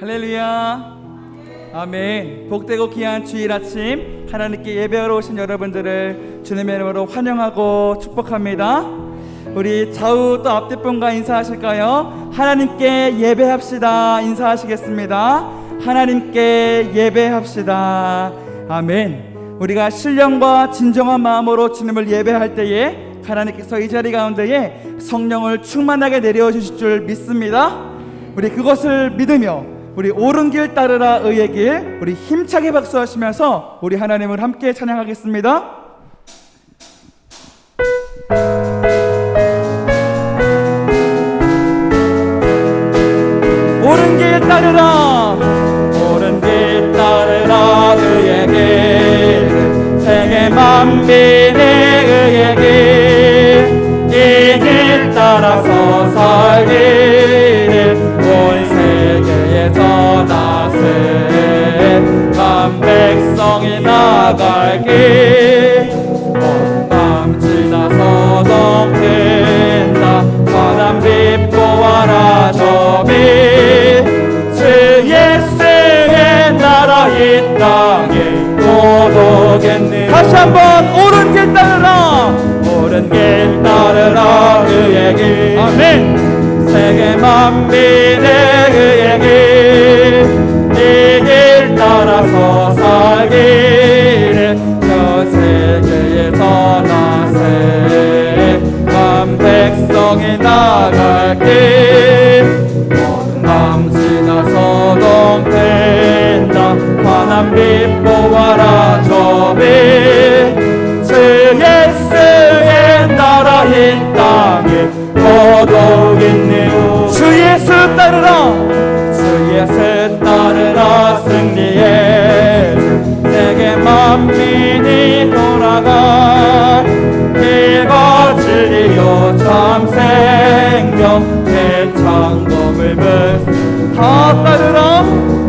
할렐루야. 아멘. 복되고 귀한 주일 아침 하나님께 예배하러 오신 여러분들을 주님의 이름으로 환영하고 축복합니다. 우리 좌우 또 앞뒤 분과 인사하실까요? 하나님께 예배합시다. 인사하시겠습니다. 하나님께 예배합시다. 아멘. 우리가 신령과 진정한 마음으로 주님을 예배할 때에 하나님께서 이 자리 가운데에 성령을 충만하게 내려주실 줄 믿습니다. 우리 그것을 믿으며 우리 옳은 길 따르라 의의 길, 우리 힘차게 박수하시면서 우리 하나님을 함께 찬양하겠습니다. 옳은 길 따르라, 옳은 길 따르라 의의 길, 세계 만민의 의의 길, 이 길 따라서 살기를 온 세계에 전하세. 만 백성이 나갈 길, 온 지나서 넘친다. 바람 빛보아라 저비, 주 예수의 나라 이 땅에 못 오겠네. 다시 한번 옳은 길 따르라, 옳은 길 따르라 의의 길. 아멘. 세계 만민의 의의 길, 이 길 따라서 살기를 저 세계에 전하세. 만 백성이 나갈 길, 모든 밤 지나서 동된다. 환한 빛 보아라 저비, 주 예수의 나라 이 땅에 곧 오겠네요. 주 예수 따르라, 주 예수 따르라 승리해. 세계 만민이 돌아가 길과 진리요 참 생명 대창검을 다 따르라,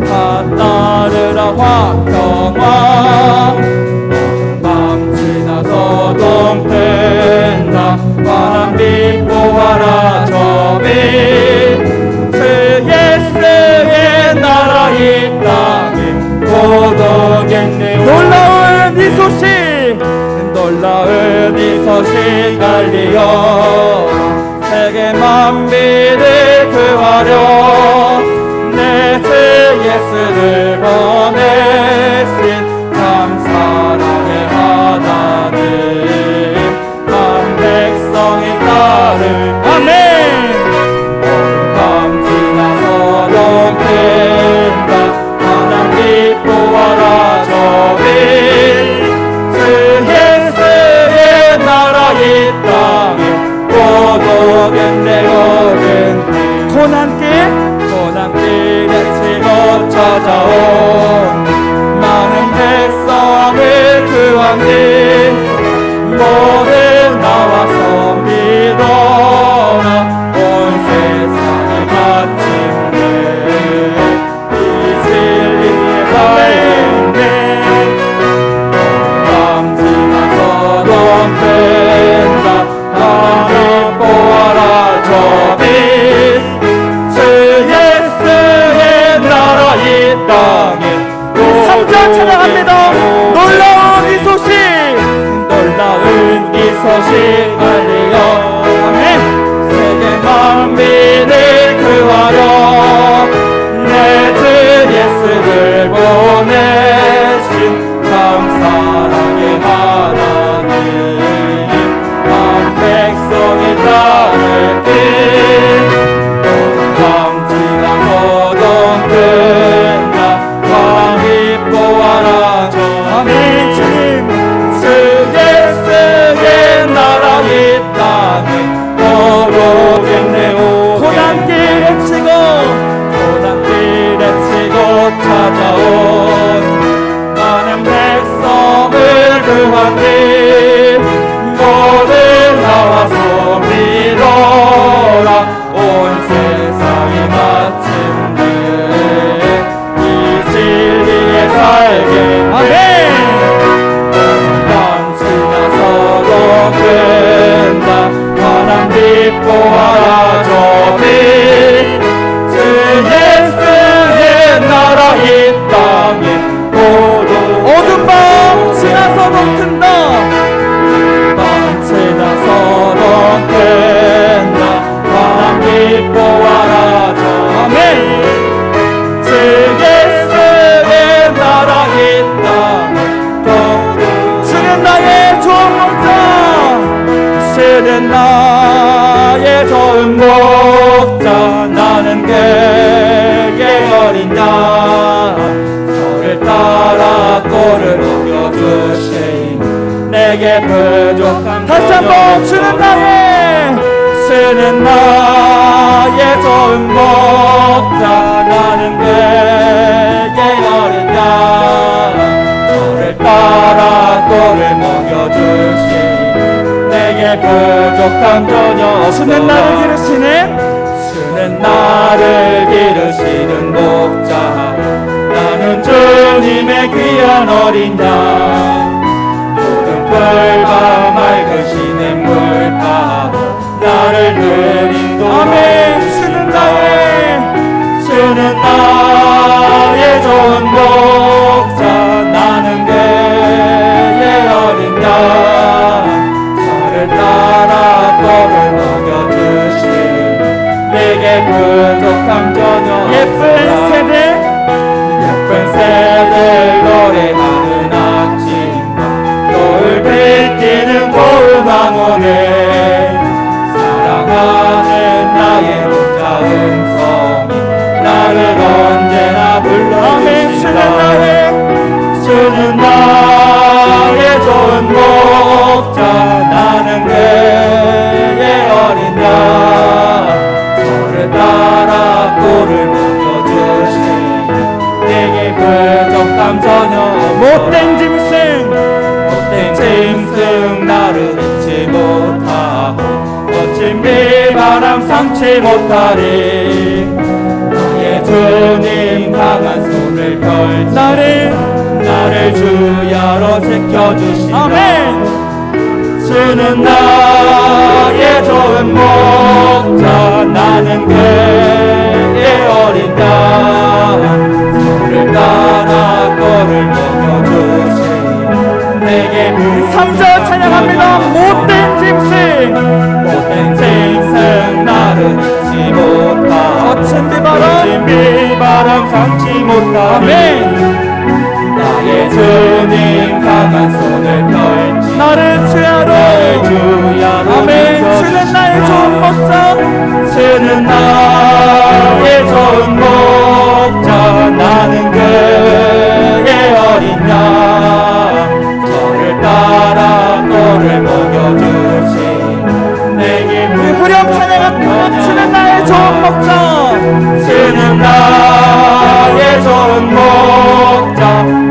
다 따르라 화평화. 밤 지나서 동된다. 환한 빛 보아라 저비, 주 예수의 나라 이 땅에 곧 오겠네. 놀라운 이 소식, 놀라운 이 소식 알리어 세계 만민을 구하려 내 주 예수를 보내신 참 사랑의 하나님, 만 백성이 따를. 아멘. 밤 지나서 동된다. 환한 빛 보아라 저비, 주 예수의 나라 이 땅에 곧 오겠네. 오겠네. 고난길에 치고 찾아온 많은 백성을 구하니 모두 나와서 믿어라. 온 세상이 마침내 이 진리의 밝은데. 밤 지나서 동된다. 하늘 보아라 저비, 주 예수의 나라 이 땅에. 3절 찬양합니다. 놀라운 이 소식, 놀라운 이 소식 알리어. 아멘. 세계 만민을 구하려 내 주 예수를 보내신 참 사랑의 하나님, 만 백성이 따를 길. 밤 지나서 동된다. 환한 빛 보아라 저. 아멘. 주님, 주 예수의 나라 이 땅에 곧 오겠네요. 고난길에 치고, 고난길에 치고 찾아온 많은 백성을 구하니 모두 나와서 믿어라. 온 세상이 마침내 이 진리에 살게. 아멘. 밤 지나서 동된다. 환한 빛 보아라 저비, 주 예수의 주는 나의 좋은 목자 나는 그의 어린 양 저를 따라 꼴을 먹여주시니 내게 부족함 다시 한번 주는 나의 좋은 목자 나는 그의 어린 양 저를 따라 꼴을 먹여주시니 내게 부족함 전혀 없어 주는 나를 기르시는 목자 나는 주님의 귀한 어린 양 푸른 풀과 맑은 시냇물가 나를 느린 곳 아멘 주는 나의 좋은 목자 나는 그의 어린 양 저를 따라 꼴을 먹여주시니 내게 부족함 전혀 예쁜 새들 노래하는 아침과 노을 빗기는 고운 황혼에 사랑하는 나의 목자 음성이 나를 언제나 불러주신다 주는 나의 좋은 목자 나는 그의 어린 양 저를 따라 꼴을 먹여주시니 내게 부족함 전혀 못된 짐승 나를 잊지 못하고 거친 비바람 상치 못하리 나의 주님 강한 손을 펼치 나를 주야로 지켜주시라 아멘 주는 나의 좋은 목자 나는 그의 어린 양 저를 따라 꼴을 먹여주시니 내게 3절 찬양합니다 못된 짐승 나를 잊지 못하 거친 비바람 상치 못하 아멘 나의 주님 강한 손을 펼치 나를 주야로 아멘 주는 나의 좋은 목자 주는 나의 좋은 목자 나는 그의 어린 양 저를 따라 꼴을 먹여주시니 내게 후렴 찬양합니다 주는 나의 좋은 목자 주는 나의 좋은 목자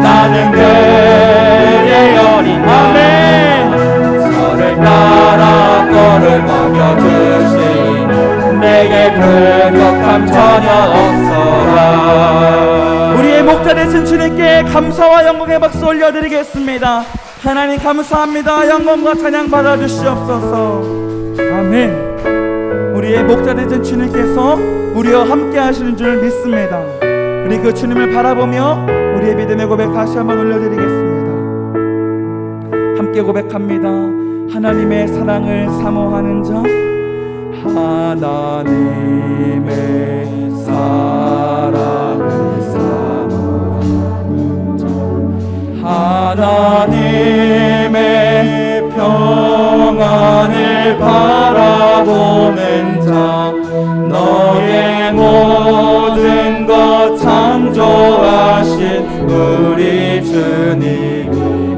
나는 그의 어린 양 저를 따라 꼴을 먹여주시니 내게 부족함 전혀 없어라 우리의 목자 되신 주님께 감사와 영광의 박수 올려드리겠습니다 하나님 감사합니다 영광과 찬양 받아주시옵소서 아멘 우리의 목자 되신 주님께서 우리와 함께 하시는 줄 믿습니다 우리 그 주님을 바라보며 우리의 믿음의 고백 다시 한번 올려드리겠습니다 함께 고백합니다 하나님의 사랑을 사모하는 자 하나님의 사랑을 사모하는 자 하나님의 평안을 바라보는 자 너의 모든 것 창조하신 우리 주님이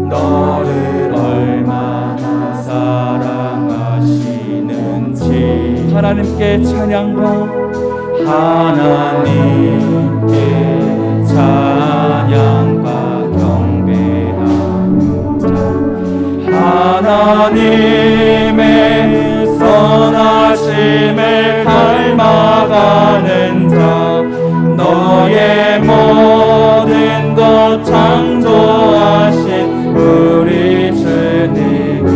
너를 얼마나 사랑하시는지 하나님께 찬양과 하나님께 찬양과 경배하는 자 하나님의 선하심을 닮아가는 자 너의 모든 것 창조하신 우리 주님이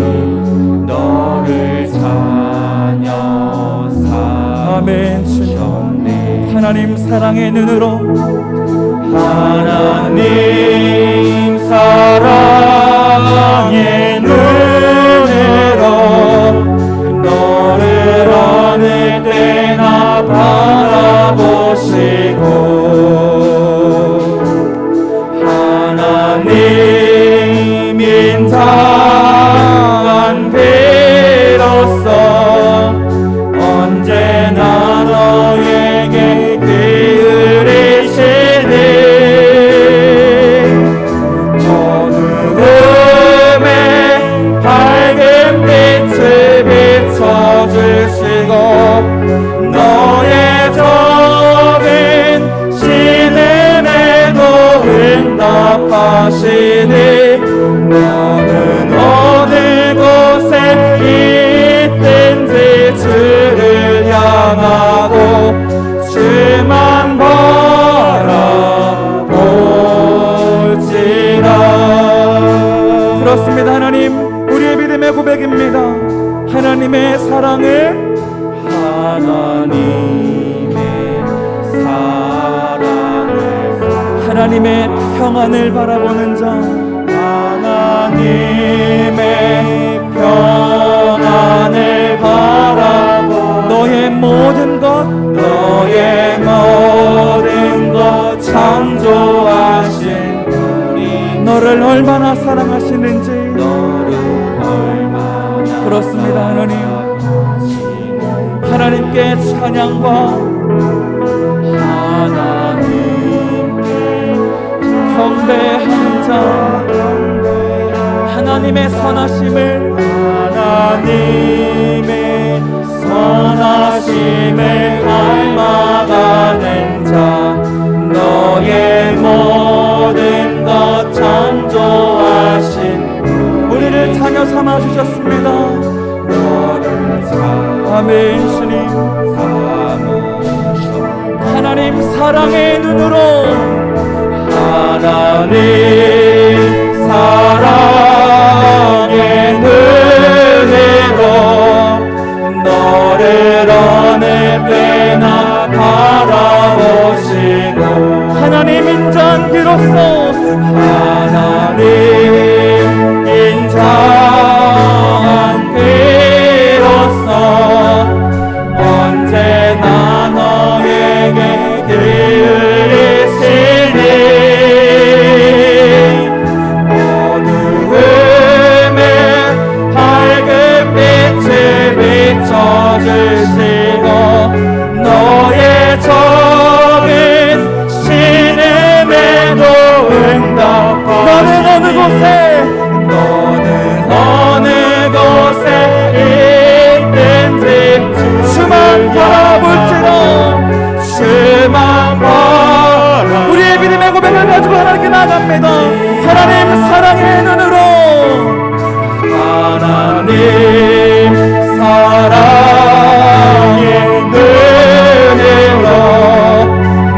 너를 자녀 삼으셨네 하나님 사랑의 눈으로 하나님 사랑의 눈으로 너를 어느 때나 바라보시고 하나님 인자한 고백입니다. 하나님의 사랑을 하나님의 평안을 바라보는 자, 하나님의 평안을 바라보 너의 모든 것 창조하신 우리 너를 얼마나 사랑하시는지 그렇습니다. 하나님께 찬양과 경배하는 자, 하나님의 선하심을 닮아가는 자, 너의 모든 것 창조하신 우리를 자녀 삼아 주셨습니다. 아멘. 주님, 하나님 사랑의 눈으로 하나님 사랑의 눈으로 너를 어느 때나 바라보시고 하나님 인자한기로서 하나님 인자한기로서 언제나 너에게 기울이시니 어두움에 밝은 빛을 비춰주시고 너의 적은 신음에도 응답하시니 너는 어느 곳에 있든지 주만 바라볼지라 우리의 믿음의 고백을 가지고 하나님께 나갑니다. 하나님 사랑의 눈으로 하나님 사랑의 눈으로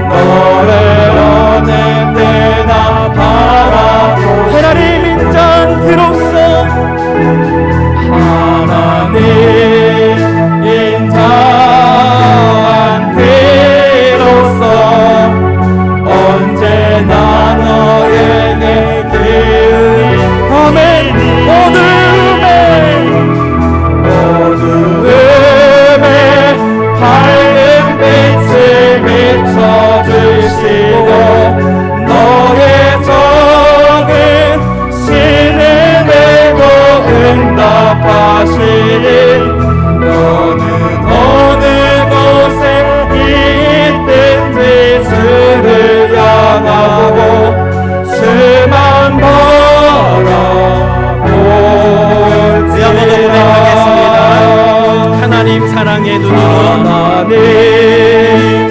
너를 어느 때나 바라보 하나님 인자한기로서 하나님 인자한기로서 언제나 너에게 기울이 아멘. 어두움에 밝은 빛을 비춰주시고 너의 적은 신음에도 응답하시니 너는 어느 곳에 있든지 주를 향하고 주만 바라볼지어다. 하나님 사랑의 눈으로 하나님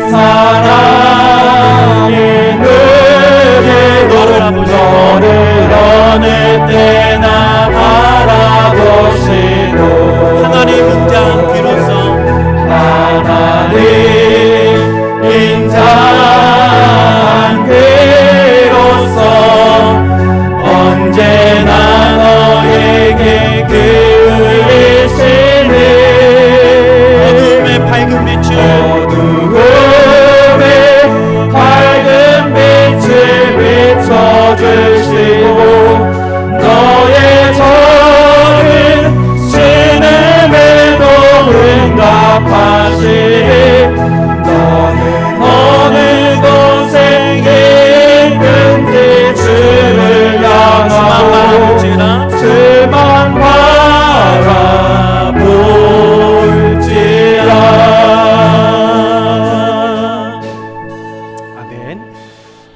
사랑의 눈으로 너를 어느 때나 바라보시고 하나님 인자한기로서 하나님 인자한기로서 언제나 너에게 기울이시니 어둠의 밝은 빛을 비춰주시고 너의 적은 신음에도 응답하시니 너는 어느 곳에 있든지 주를 향하고 주만 바라볼지라. 아멘.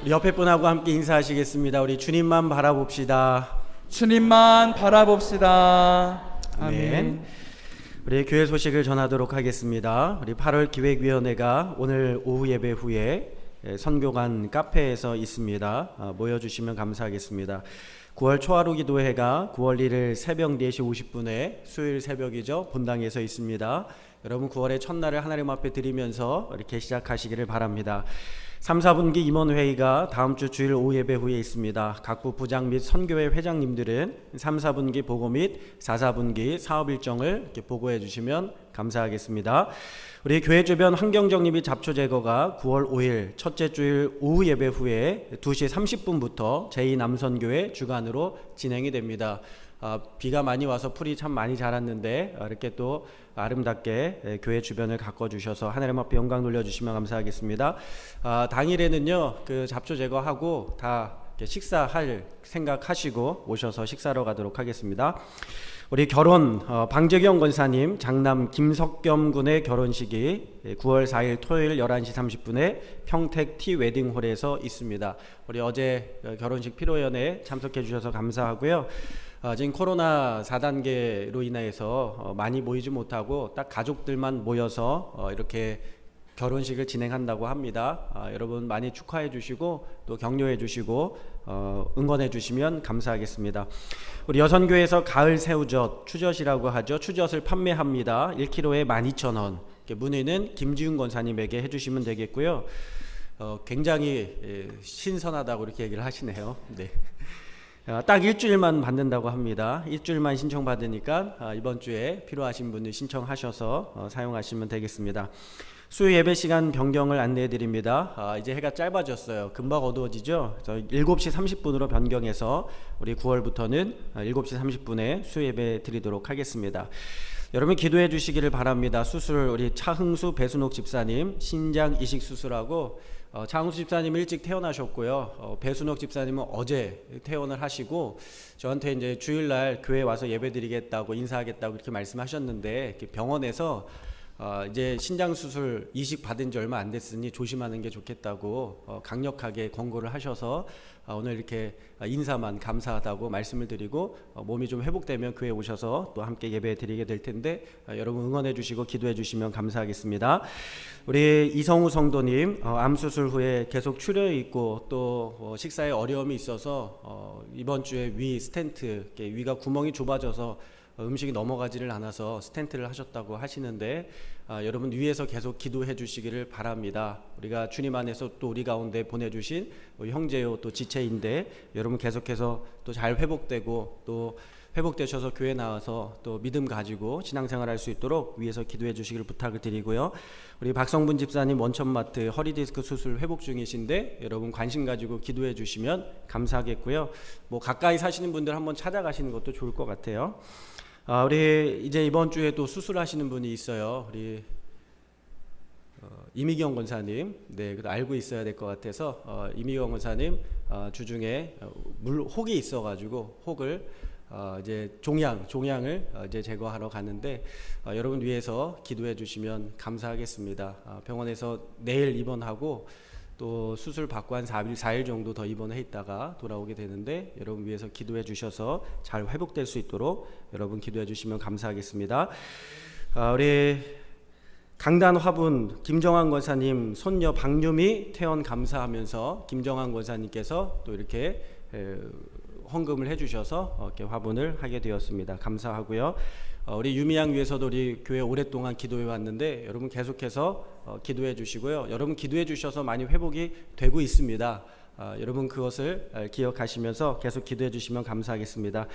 우리 옆에 분하고 함께 인사하시겠습니다. 우리 주님만 바라봅시다. 주님만 바라봅시다. 아멘. 우리 교회 소식을 전하도록 하겠습니다. 우리 8월 기획위원회가 오늘 오후 예배 후에 선교관 카페에서 있습니다. 모여주시면 감사하겠습니다. 9월 초하루 기도회가 9월 1일 새벽 4시 50분에 수요일 새벽이죠. 본당에서 있습니다. 여러분 9월의 첫날을 하나님 앞에 드리면서 이렇게 시작하시기를 바랍니다. 3, 4분기 임원회의가 다음 주 주일 오후 예배 후에 있습니다. 각부 부장 및 선교회 회장님들은 3, 4분기 보고 및 4, 4분기 사업 일정을 이렇게 보고해 주시면 감사하겠습니다. 우리 교회 주변 환경 정리 및 잡초 제거가 9월 5일 첫째 주일 오후 예배 후에 2시 30분부터 제2남선교회 주간으로 진행이 됩니다. 비가 많이 와서 풀이 참 많이 자랐는데 이렇게 또 아름답게 교회 주변을 가꿔주셔서 하나님 앞에 영광 돌려주시면 감사하겠습니다. 당일에는요 그 잡초 제거하고 다 식사할 생각하시고 오셔서 식사로 가도록 하겠습니다. 우리 결혼 방재경 권사님 장남 김석겸 군의 결혼식이 9월 4일 토요일 11시 30분에 평택 티 웨딩홀에서 있습니다. 우리 어제 결혼식 피로연에 참석해 주셔서 감사하고요. 지금 코로나 4단계로 인해서 많이 모이지 못하고 딱 가족들만 모여서 이렇게 결혼식을 진행한다고 합니다. 여러분 많이 축하해 주시고 또 격려해 주시고 응원해 주시면 감사하겠습니다. 우리 여선교회에서 가을 새우젓, 추젓이라고 하죠. 추젓을 판매합니다. 1kg에 12,000원. 문의는 김지훈 권사님에게 해주시면 되겠고요. 굉장히 신선하다고 이렇게 얘기를 하시네요. 네. 딱 일주일만 받는다고 합니다. 일주일만 신청받으니까 이번 주에 필요하신 분들 신청하셔서 사용하시면 되겠습니다. 수요 예배 시간 변경을 안내해 드립니다. 이제 해가 짧아졌어요. 금방 어두워지죠. 7시 30분으로 변경해서 우리 9월부터는 7시 30분에 수요 예배 드리도록 하겠습니다. 여러분 기도해 주시기를 바랍니다. 수술 우리 차흥수 배순옥 집사님 신장 이식 수술하고 차흥수 집사님 일찍 퇴원하셨고요. 배순옥 집사님은 어제 퇴원을 하시고 저한테 이제 주일날 교회 와서 예배드리겠다고 인사하겠다고 이렇게 말씀하셨는데 병원에서 이제 신장 수술 이식 받은 지 얼마 안 됐으니 조심하는 게 좋겠다고 강력하게 권고를 하셔서 오늘 이렇게 인사만 감사하다고 말씀을 드리고 몸이 좀 회복되면 교회에 오셔서 또 함께 예배 드리게 될 텐데 여러분 응원해 주시고 기도해 주시면 감사하겠습니다. 우리 이성우 성도님 암 수술 후에 계속 출혈이 있고 또 식사에 어려움이 있어서 이번 주에 위 스텐트 위가 구멍이 좁아져서 음식이 넘어가지를 않아서 스텐트를 하셨다고 하시는데 여러분 위에서 계속 기도해 주시기를 바랍니다. 우리가 주님 안에서 또 우리 가운데 보내주신 형제요 또 지체인데 여러분 계속해서 또 잘 회복되고 또 회복되셔서 교회 나와서 또 믿음 가지고 신앙생활 할 수 있도록 위에서 기도해 주시기를 부탁을 드리고요. 우리 박성분 집사님 원천마트 허리디스크 수술 회복 중이신데 여러분 관심 가지고 기도해 주시면 감사하겠고요. 뭐 가까이 사시는 분들 한번 찾아가시는 것도 좋을 것 같아요. 우리 이제 이번 주에 또 수술하시는 분이 있어요. 우리 이미경 권사님, 네, 그래도 알고 있어야 될 것 같아서 이미경 권사님 주중에 혹이 있어가지고 혹을 이제 종양을 이제 제거하러 가는데 여러분 위해서 기도해 주시면 감사하겠습니다. 병원에서 내일 입원하고 또 수술 받고 한 4일 정도 더 입원해 있다가 돌아오게 되는데 여러분 위해서 기도해 주셔서 잘 회복될 수 있도록 여러분 기도해 주시면 감사하겠습니다. 우리 강단 화분 김정환 권사님 손녀 박유미 퇴원 감사하면서 김정환 권사님께서 또 이렇게 헌금을 해주셔서 이렇게 화분을 하게 되었습니다. 감사하고요. 우리 유미양 위해서도 우리 교회 오랫동안 기도해 왔는데 여러분 계속해서 기도해 주시고요. 여러분 기도해 주셔서 많이 회복이 되고 있습니다. 여러분 그것을 기억하시면서 계속 기도해 주시면 감사하겠습니다.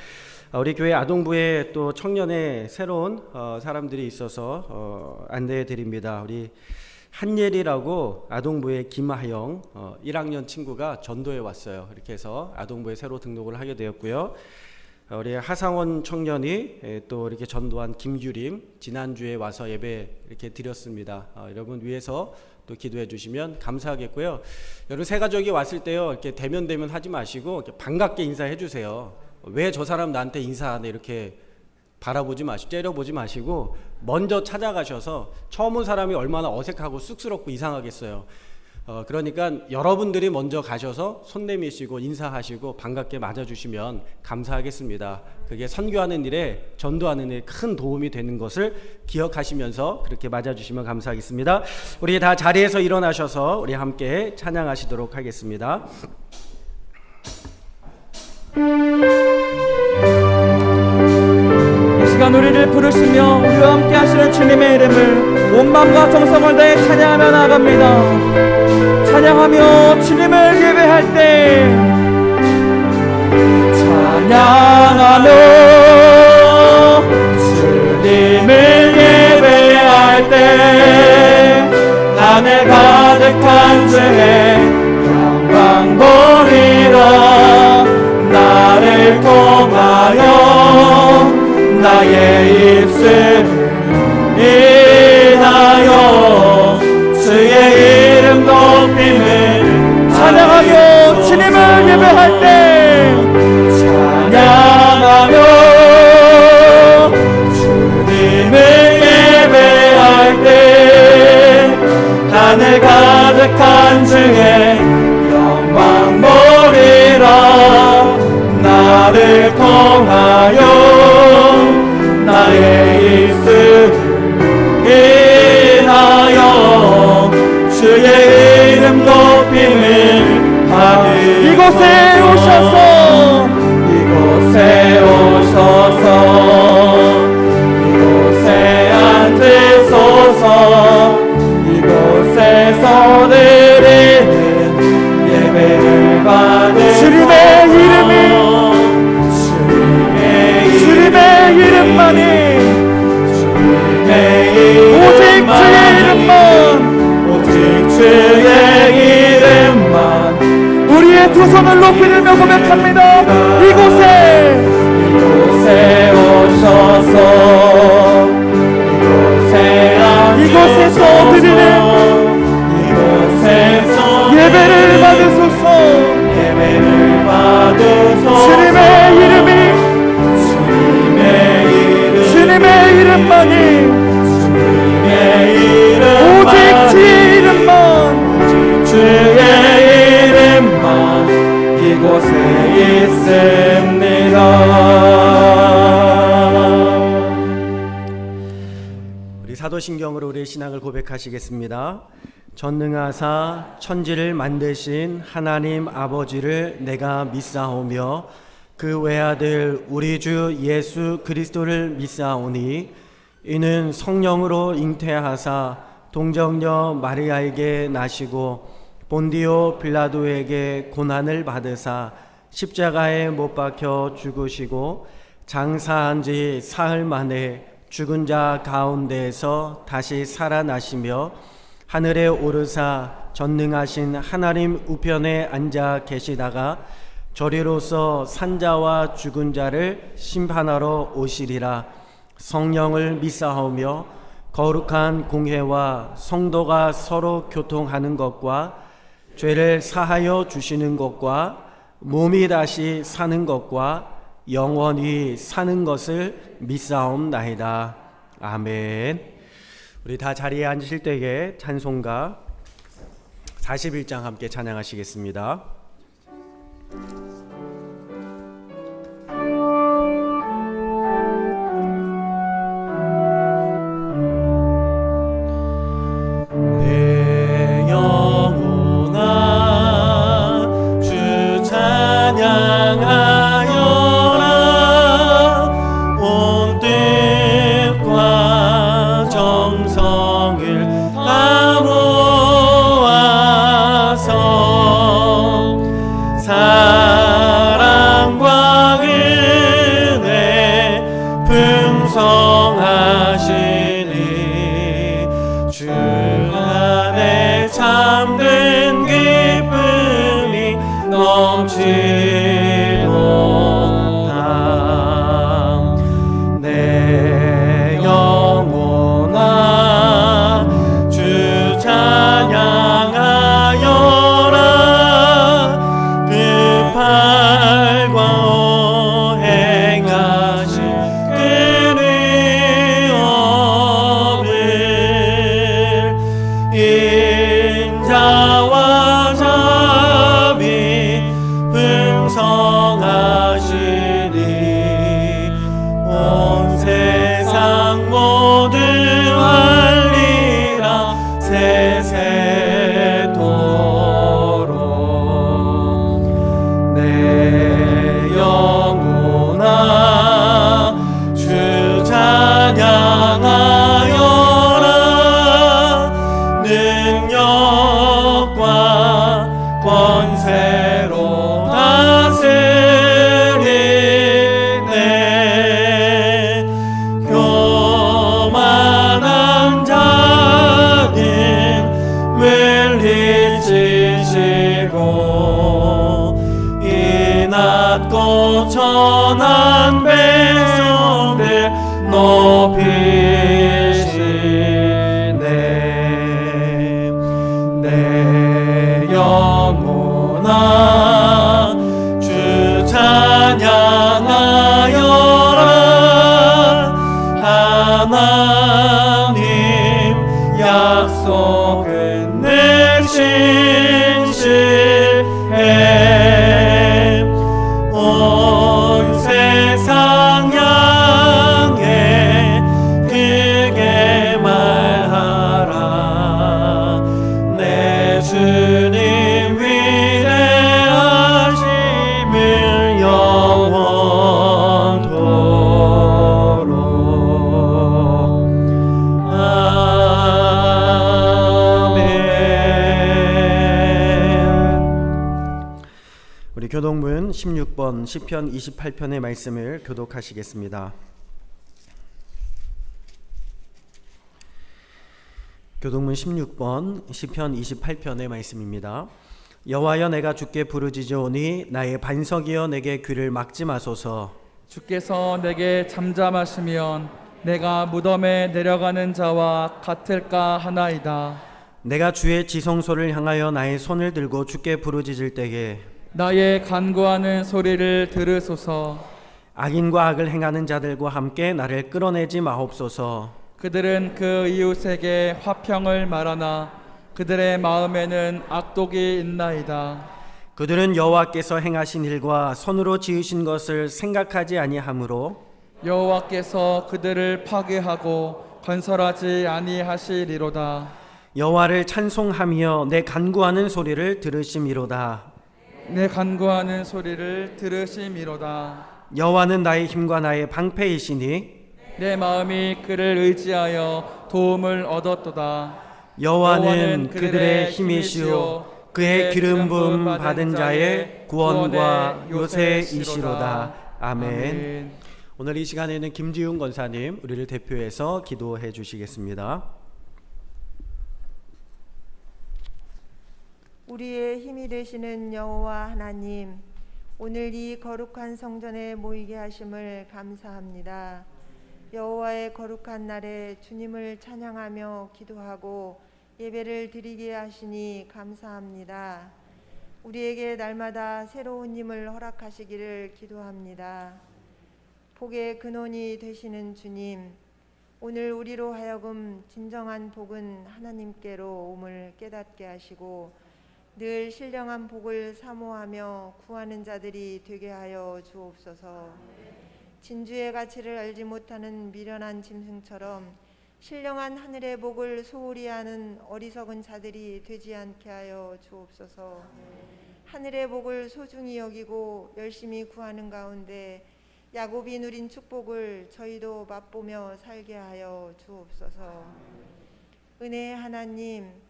우리 교회 아동부에 또 청년의 새로운 사람들이 있어서 안내해 드립니다. 우리 한예리라고 아동부의 김하영 1학년 친구가 전도에 왔어요. 이렇게 해서 아동부에 새로 등록을 하게 되었고요. 우리 하상원 청년이 또 이렇게 전도한 김규림 지난주에 와서 예배 이렇게 드렸습니다. 여러분 위해서 또 기도해 주시면 감사하겠고요. 여러분 새 가족이 왔을 때요 이렇게 대면 하지 마시고 이렇게 반갑게 인사해 주세요. 왜 저 사람 나한테 인사하네 이렇게 바라보지 마시고 째려보지 마시고 먼저 찾아가셔서 처음 온 사람이 얼마나 어색하고 쑥스럽고 이상하겠어요. 그러니까 여러분들이 먼저 가셔서 손 내미시고 인사하시고 반갑게 맞아주시면 감사하겠습니다. 그게 선교하는 일에 전도하는 일에 큰 도움이 되는 것을 기억하시면서 그렇게 맞아주시면 감사하겠습니다. 우리 다 자리에서 일어나셔서 우리 함께 찬양하시도록 하겠습니다. 이 시간 우리를 부르시며 우리와 함께 하시는 주님의 이름을 온 마음과 정성을 다해 찬양하며 나아갑니다. 찬양하며 주님을 예배할 때, 찬양하며 주님을 예배할 때 하늘 가득한 주의 영광 보리라. 나를 통하여 나의 입술을 인하여 주의 이름 높임을 찬양하며 주님을 예배할 때, 찬양하며 주님을 예배할 때 하늘 가득한 주의 영광 보리라. 나를 통하여 나의 입술을 인하여 주의 이름 높임을 받으. 이곳에 오셔서, 이곳에 오셔서 이곳에 앉으소서. 이곳에서 드리는 예배를 받으. 주님의 이름이, 주님의 이름만이, 오직 주의 이름만, 오직 주의 이름만 우리의 두 손을 높이 들며 고백합니다. 이곳에 오셔서 이곳에서 드리는 예배를 받으소서. 주님의 이름이, 주님의 이름만이, 오직 주의 이름만, 주의 이름만 이곳에 있습니다. 우리 사도신경으로 우리의 신앙을 고백하시겠습니다. 전능하사 천지를 만드신 하나님 아버지를 내가 믿사오며 그 외아들 우리 주 예수 그리스도를 믿사오니 이는 성령으로 잉태하사 동정녀 마리아에게 나시고 본디오 빌라도에게 고난을 받으사 십자가에 못 박혀 죽으시고 장사한 지 사흘 만에 죽은 자 가운데에서 다시 살아나시며 하늘에 오르사 전능하신 하나님 우편에 앉아 계시다가 저리로서 산자와 죽은 자를 심판하러 오시리라. 성령을 믿사오며 거룩한 공회와 성도가 서로 교통하는 것과 죄를 사하여 주시는 것과 몸이 다시 사는 것과 영원히 사는 것을 믿사옵나이다. 아멘. 우리 다 자리에 앉으실 때에 찬송가 41장 함께 찬양하시겠습니다. 내 영혼아 주 찬양하여라. 온 뜻과 정성을 다 모아서 약속은 늘 진실해. 온 세상 향해 크게 말하라. 내 주님 위대하심을 영원토록. 우리 교동문 16번 시편 28편의 말씀을 교독하시겠습니다. 교동문 16번 시편 28편의 말씀입니다. 여호와여, 내가 주께 부르짖으오니 나의 반석이여 내게 귀를 막지 마소서. 주께서 내게 잠잠하시면 내가 무덤에 내려가는 자와 같을까 하나이다. 내가 주의 지성소를 향하여 나의 손을 들고 주께 부르짖을 때에 나의 간구하는 소리를 들으소서. 악인과 악을 행하는 자들과 함께 나를 끌어내지 마옵소서. 그들은 그 이웃에게 화평을 말하나 그들의 마음에는 악독이 있나이다. 그들은 여호와께서 행하신 일과 손으로 지으신 것을 생각하지 아니하므로 여호와께서 그들을 파괴하고 건설하지 아니하시리로다. 여호와를 찬송하며 내 간구하는 소리를 들으심이로다. 내 간구하는 소리를 들으심이로다. 여호와는 나의 힘과 나의 방패이시니 내 마음이 그를 의지하여 도움을 얻었도다. 여호와는 그들의 힘이시오 그의 기름 부음 받은 자의 구원과 요새이시로다. 아멘. 오늘 이 시간에는 김지훈 권사님 우리를 대표해서 기도해 주시겠습니다. 우리의 힘이 되시는 여호와 하나님, 오늘 이 거룩한 성전에 모이게 하심을 감사합니다. 여호와의 거룩한 날에 주님을 찬양하며 기도하고 예배를 드리게 하시니 감사합니다. 우리에게 날마다 새로운 힘을 허락하시기를 기도합니다. 복의 근원이 되시는 주님, 오늘 우리로 하여금 진정한 복은 하나님께로 옴을 깨닫게 하시고 늘 신령한 복을 사모하며 구하는 자들이 되게 하여 주옵소서. 진주의 가치를 알지 못하는 미련한 짐승처럼 신령한 하늘의 복을 소홀히 하는 어리석은 자들이 되지 않게 하여 주옵소서. 하늘의 복을 소중히 여기고 열심히 구하는 가운데 야곱이 누린 축복을 저희도 맛보며 살게 하여 주옵소서. 은혜의 하나님,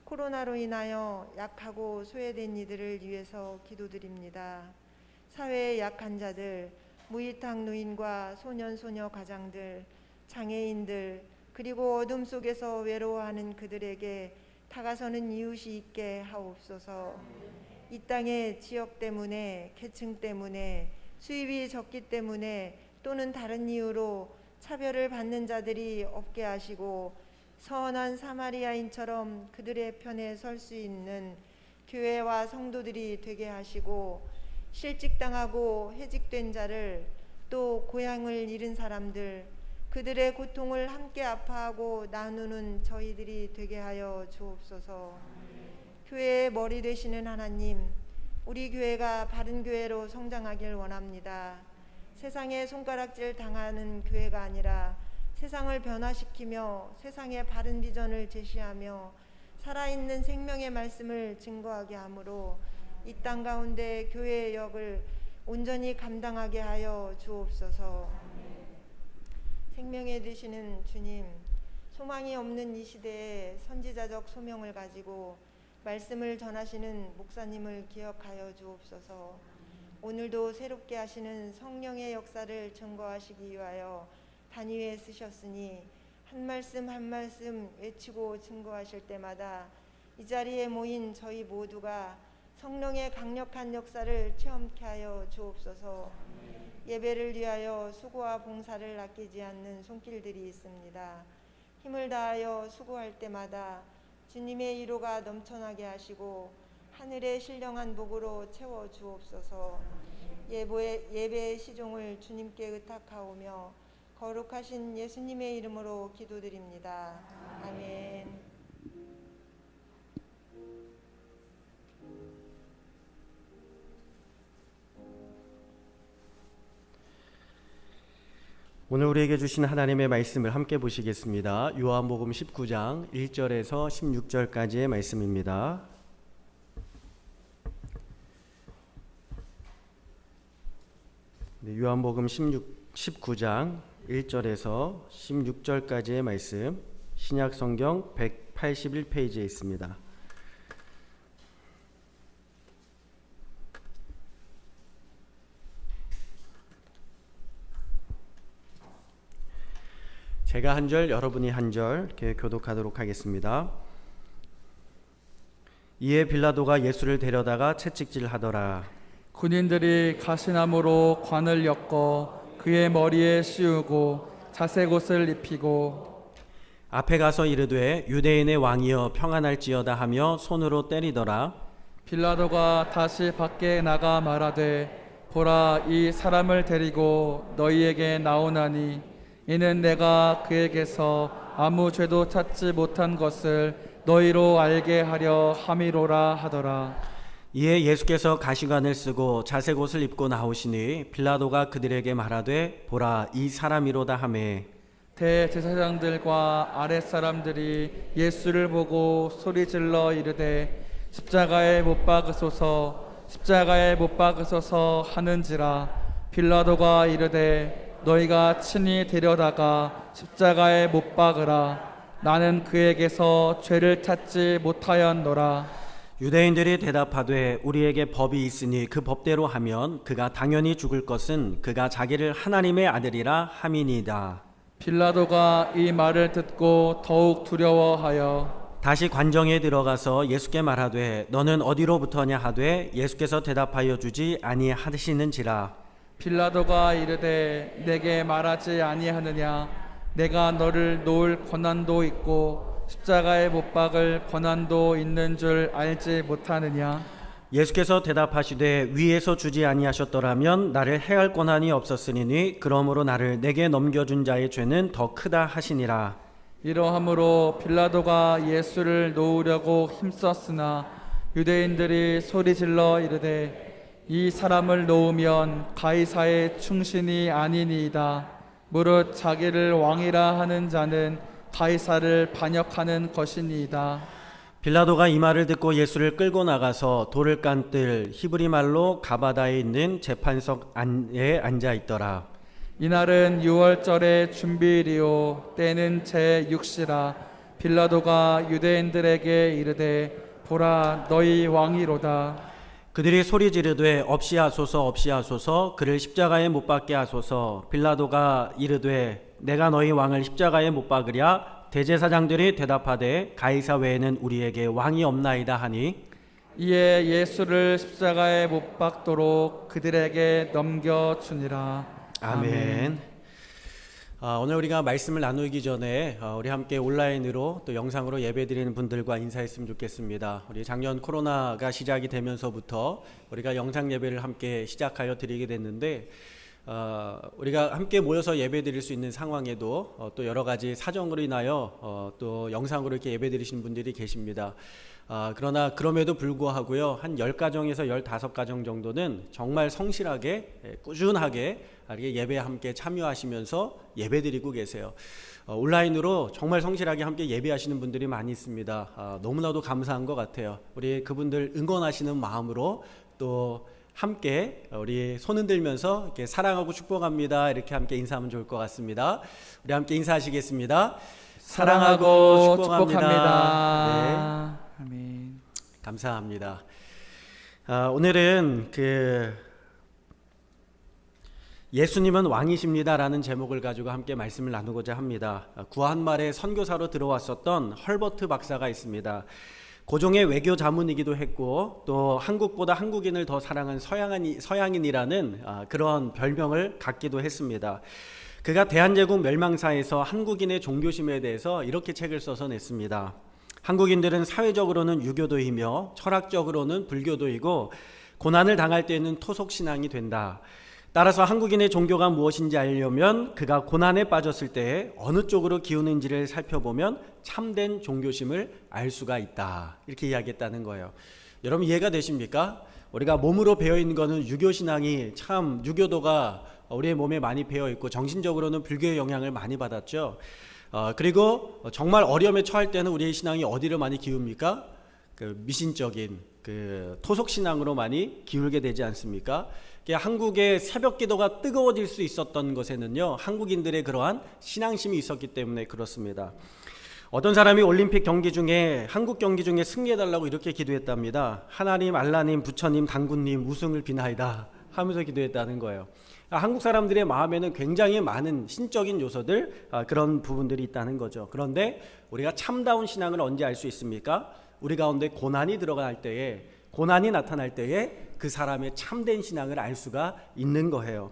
코로나로 인하여 약하고 소외된 이들을 위해서 기도드립니다. 사회의 약한 자들, 무이탁 노인과 소년 소녀 가장들, 장애인들, 그리고 어둠 속에서 외로워하는 그들에게 다가서는 이웃이 있게 하옵소서. 이 땅의 지역 때문에, 계층 때문에, 수입이 적기 때문에 또는 다른 이유로 차별을 받는 자들이 없게 하시고 선한 사마리아인처럼 그들의 편에 설 수 있는 교회와 성도들이 되게 하시고 실직당하고 해직된 자를 또 고향을 잃은 사람들 그들의 고통을 함께 아파하고 나누는 저희들이 되게 하여 주옵소서. 교회의 머리 되시는 하나님, 우리 교회가 바른 교회로 성장하길 원합니다. 세상에 손가락질 당하는 교회가 아니라 세상을 변화시키며 세상의 바른 비전을 제시하며 살아있는 생명의 말씀을 증거하게 하므로 이 땅 가운데 교회의 역을 온전히 감당하게 하여 주옵소서. 생명에 드시는 주님, 소망이 없는 이 시대에 선지자적 소명을 가지고 말씀을 전하시는 목사님을 기억하여 주옵소서. 오늘도 새롭게 하시는 성령의 역사를 증거하시기 위하여 단위에 쓰셨으니 한 말씀 한 말씀 외치고 증거하실 때마다 이 자리에 모인 저희 모두가 성령의 강력한 역사를 체험케 하여 주옵소서. 예배를 위하여 수고와 봉사를 아끼지 않는 손길들이 있습니다. 힘을 다하여 수고할 때마다 주님의 위로가 넘쳐나게 하시고 하늘의 신령한 복으로 채워 주옵소서. 예배의 시종을 주님께 의탁하오며 거룩하신 예수님의 이름으로 기도드립니다. 아멘. 오늘 우리에게 주신 하나님의 말씀을 함께 보시겠습니다. 요한복음 19장 1절에서 16절까지의 말씀입니다. 네, 요한복음 19장 1절에서 16절까지의 말씀, 신약성경 181페이지에 있습니다. 제가 한 절, 여러분이 한 절 이렇게 교독하도록 하겠습니다. 이에 빌라도가 예수를 데려다가 채찍질하더라. 군인들이 가시나무로 관을 엮어 그의 머리에 씌우고 자색옷을 입히고 앞에 가서 이르되 유대인의 왕이여 평안할지어다 하며 손으로 때리더라. 빌라도가 다시 밖에 나가 말하되 보라, 이 사람을 데리고 너희에게 나오나니 이는 내가 그에게서 아무 죄도 찾지 못한 것을 너희로 알게 하려 함이로라 하더라. 이에 예수께서 가시관을 쓰고 자색옷을 입고 나오시니 빌라도가 그들에게 말하되 보라, 이 사람이로다 하매 대제사장들과 아랫사람들이 예수를 보고 소리질러 이르되 십자가에 못 박으소서, 십자가에 못 박으소서 하는지라. 빌라도가 이르되 너희가 친히 데려다가 십자가에 못 박으라. 나는 그에게서 죄를 찾지 못하였노라. 유대인들이 대답하되 우리에게 법이 있으니 그 법대로 하면 그가 당연히 죽을 것은 그가 자기를 하나님의 아들이라 함이니이다. 빌라도가 이 말을 듣고 더욱 두려워하여 다시 관정에 들어가서 예수께 말하되 너는 어디로부터냐 하되 예수께서 대답하여 주지 아니하시는지라. 빌라도가 이르되 내게 말하지 아니하느냐? 내가 너를 놓을 권한도 있고 십자가에 못 박을 권한도 있는 줄 알지 못하느냐? 예수께서 대답하시되 위에서 주지 아니하셨더라면 나를 해할 권한이 없었으니 그러므로 나를 내게 넘겨준 자의 죄는 더 크다 하시니라. 이러함으로 빌라도가 예수를 놓으려고 힘썼으나 유대인들이 소리질러 이르되 이 사람을 놓으면 가이사의 충신이 아니니이다. 무릇 자기를 왕이라 하는 자는 가이사를 반역하는 것이니이다. 빌라도가 이 말을 듣고 예수를 끌고 나가서 돌을 깐 뜰 히브리 말로 가바다에 있는 재판석 안에 앉아 있더라. 이날은 6월절의 준비일이요 때는 제6시라. 빌라도가 유대인들에게 이르되 보라, 너희 왕이로다. 그들이 소리 지르되 없이 하소서 없이 하소서, 그를 십자가에 못 박게 하소서. 빌라도가 이르되 내가 너희 왕을 십자가에 못 박으랴. 대제사장들이 대답하되 가이사 외에는 우리에게 왕이 없나이다 하니 이에 예수를 십자가에 못 박도록 그들에게 넘겨주니라. 아멘. 오늘 우리가 말씀을 나누기 전에 우리 함께 온라인으로 또 영상으로 예배드리는 분들과 인사했으면 좋겠습니다. 우리 작년 코로나가 시작이 되면서부터 우리가 영상 예배를 함께 시작하여 드리게 됐는데 우리가 함께 모여서 예배드릴 수 있는 상황에도 또 여러 가지 사정으로 인하여 또 영상으로 이렇게 예배드리시는 분들이 계십니다. 그러나 그럼에도 불구하고요, 한 10가정에서 15가정 정도는 정말 성실하게 꾸준하게 이렇게 예배에 함께 참여하시면서 예배드리고 계세요. 온라인으로 정말 성실하게 함께 예배하시는 분들이 많이 있습니다. 너무나도 감사한 것 같아요. 우리 그분들 응원하시는 마음으로 또 함께 우리 손 흔들면서 이렇게 사랑하고 축복합니다. 이렇게 함께 인사하면 좋을 것 같습니다. 우리 함께 인사하시겠습니다. 사랑하고 축복합니다. 네. 아멘. 감사합니다. 오늘은 예수님은 왕이십니다라는 제목을 가지고 함께 말씀을 나누고자 합니다. 구한말에 선교사로 들어왔었던 헐버트 박사가 있습니다. 고종의 외교 자문이기도 했고 또 한국보다 한국인을 더 사랑한 서양인이라는 그런 별명을 갖기도 했습니다. 그가 대한제국 멸망사에서 한국인의 종교심에 대해서 이렇게 책을 써서 냈습니다. 한국인들은 사회적으로는 유교도이며 철학적으로는 불교도이고 고난을 당할 때는 토속신앙이 된다. 따라서 한국인의 종교가 무엇인지 알려면 그가 고난에 빠졌을 때에 어느 쪽으로 기우는지를 살펴보면 참된 종교심을 알 수가 있다. 이렇게 이야기했다는 거예요. 여러분 이해가 되십니까? 우리가 몸으로 배어있는 것은 유교신앙이 참 유교도가 우리의 몸에 많이 배어있고 정신적으로는 불교의 영향을 많이 받았죠. 그리고 정말 어려움에 처할 때는 우리의 신앙이 어디를 많이 기웁니까? 그 미신적인 그 토속신앙으로 많이 기울게 되지 않습니까? 한국의 새벽 기도가 뜨거워질 수 있었던 것에는요, 한국인들의 그러한 신앙심이 있었기 때문에 그렇습니다. 어떤 사람이 올림픽 경기 중에 한국 경기 중에 승리해달라고 이렇게 기도했답니다. 하나님, 알라님, 부처님, 당군님 우승을 비나이다 하면서 기도했다는 거예요. 한국 사람들의 마음에는 굉장히 많은 신적인 요소들, 그런 부분들이 있다는 거죠. 그런데 우리가 참다운 신앙을 언제 알 수 있습니까? 우리 가운데 고난이 들어갈 때에, 고난이 나타날 때에 그 사람의 참된 신앙을 알 수가 있는 거예요.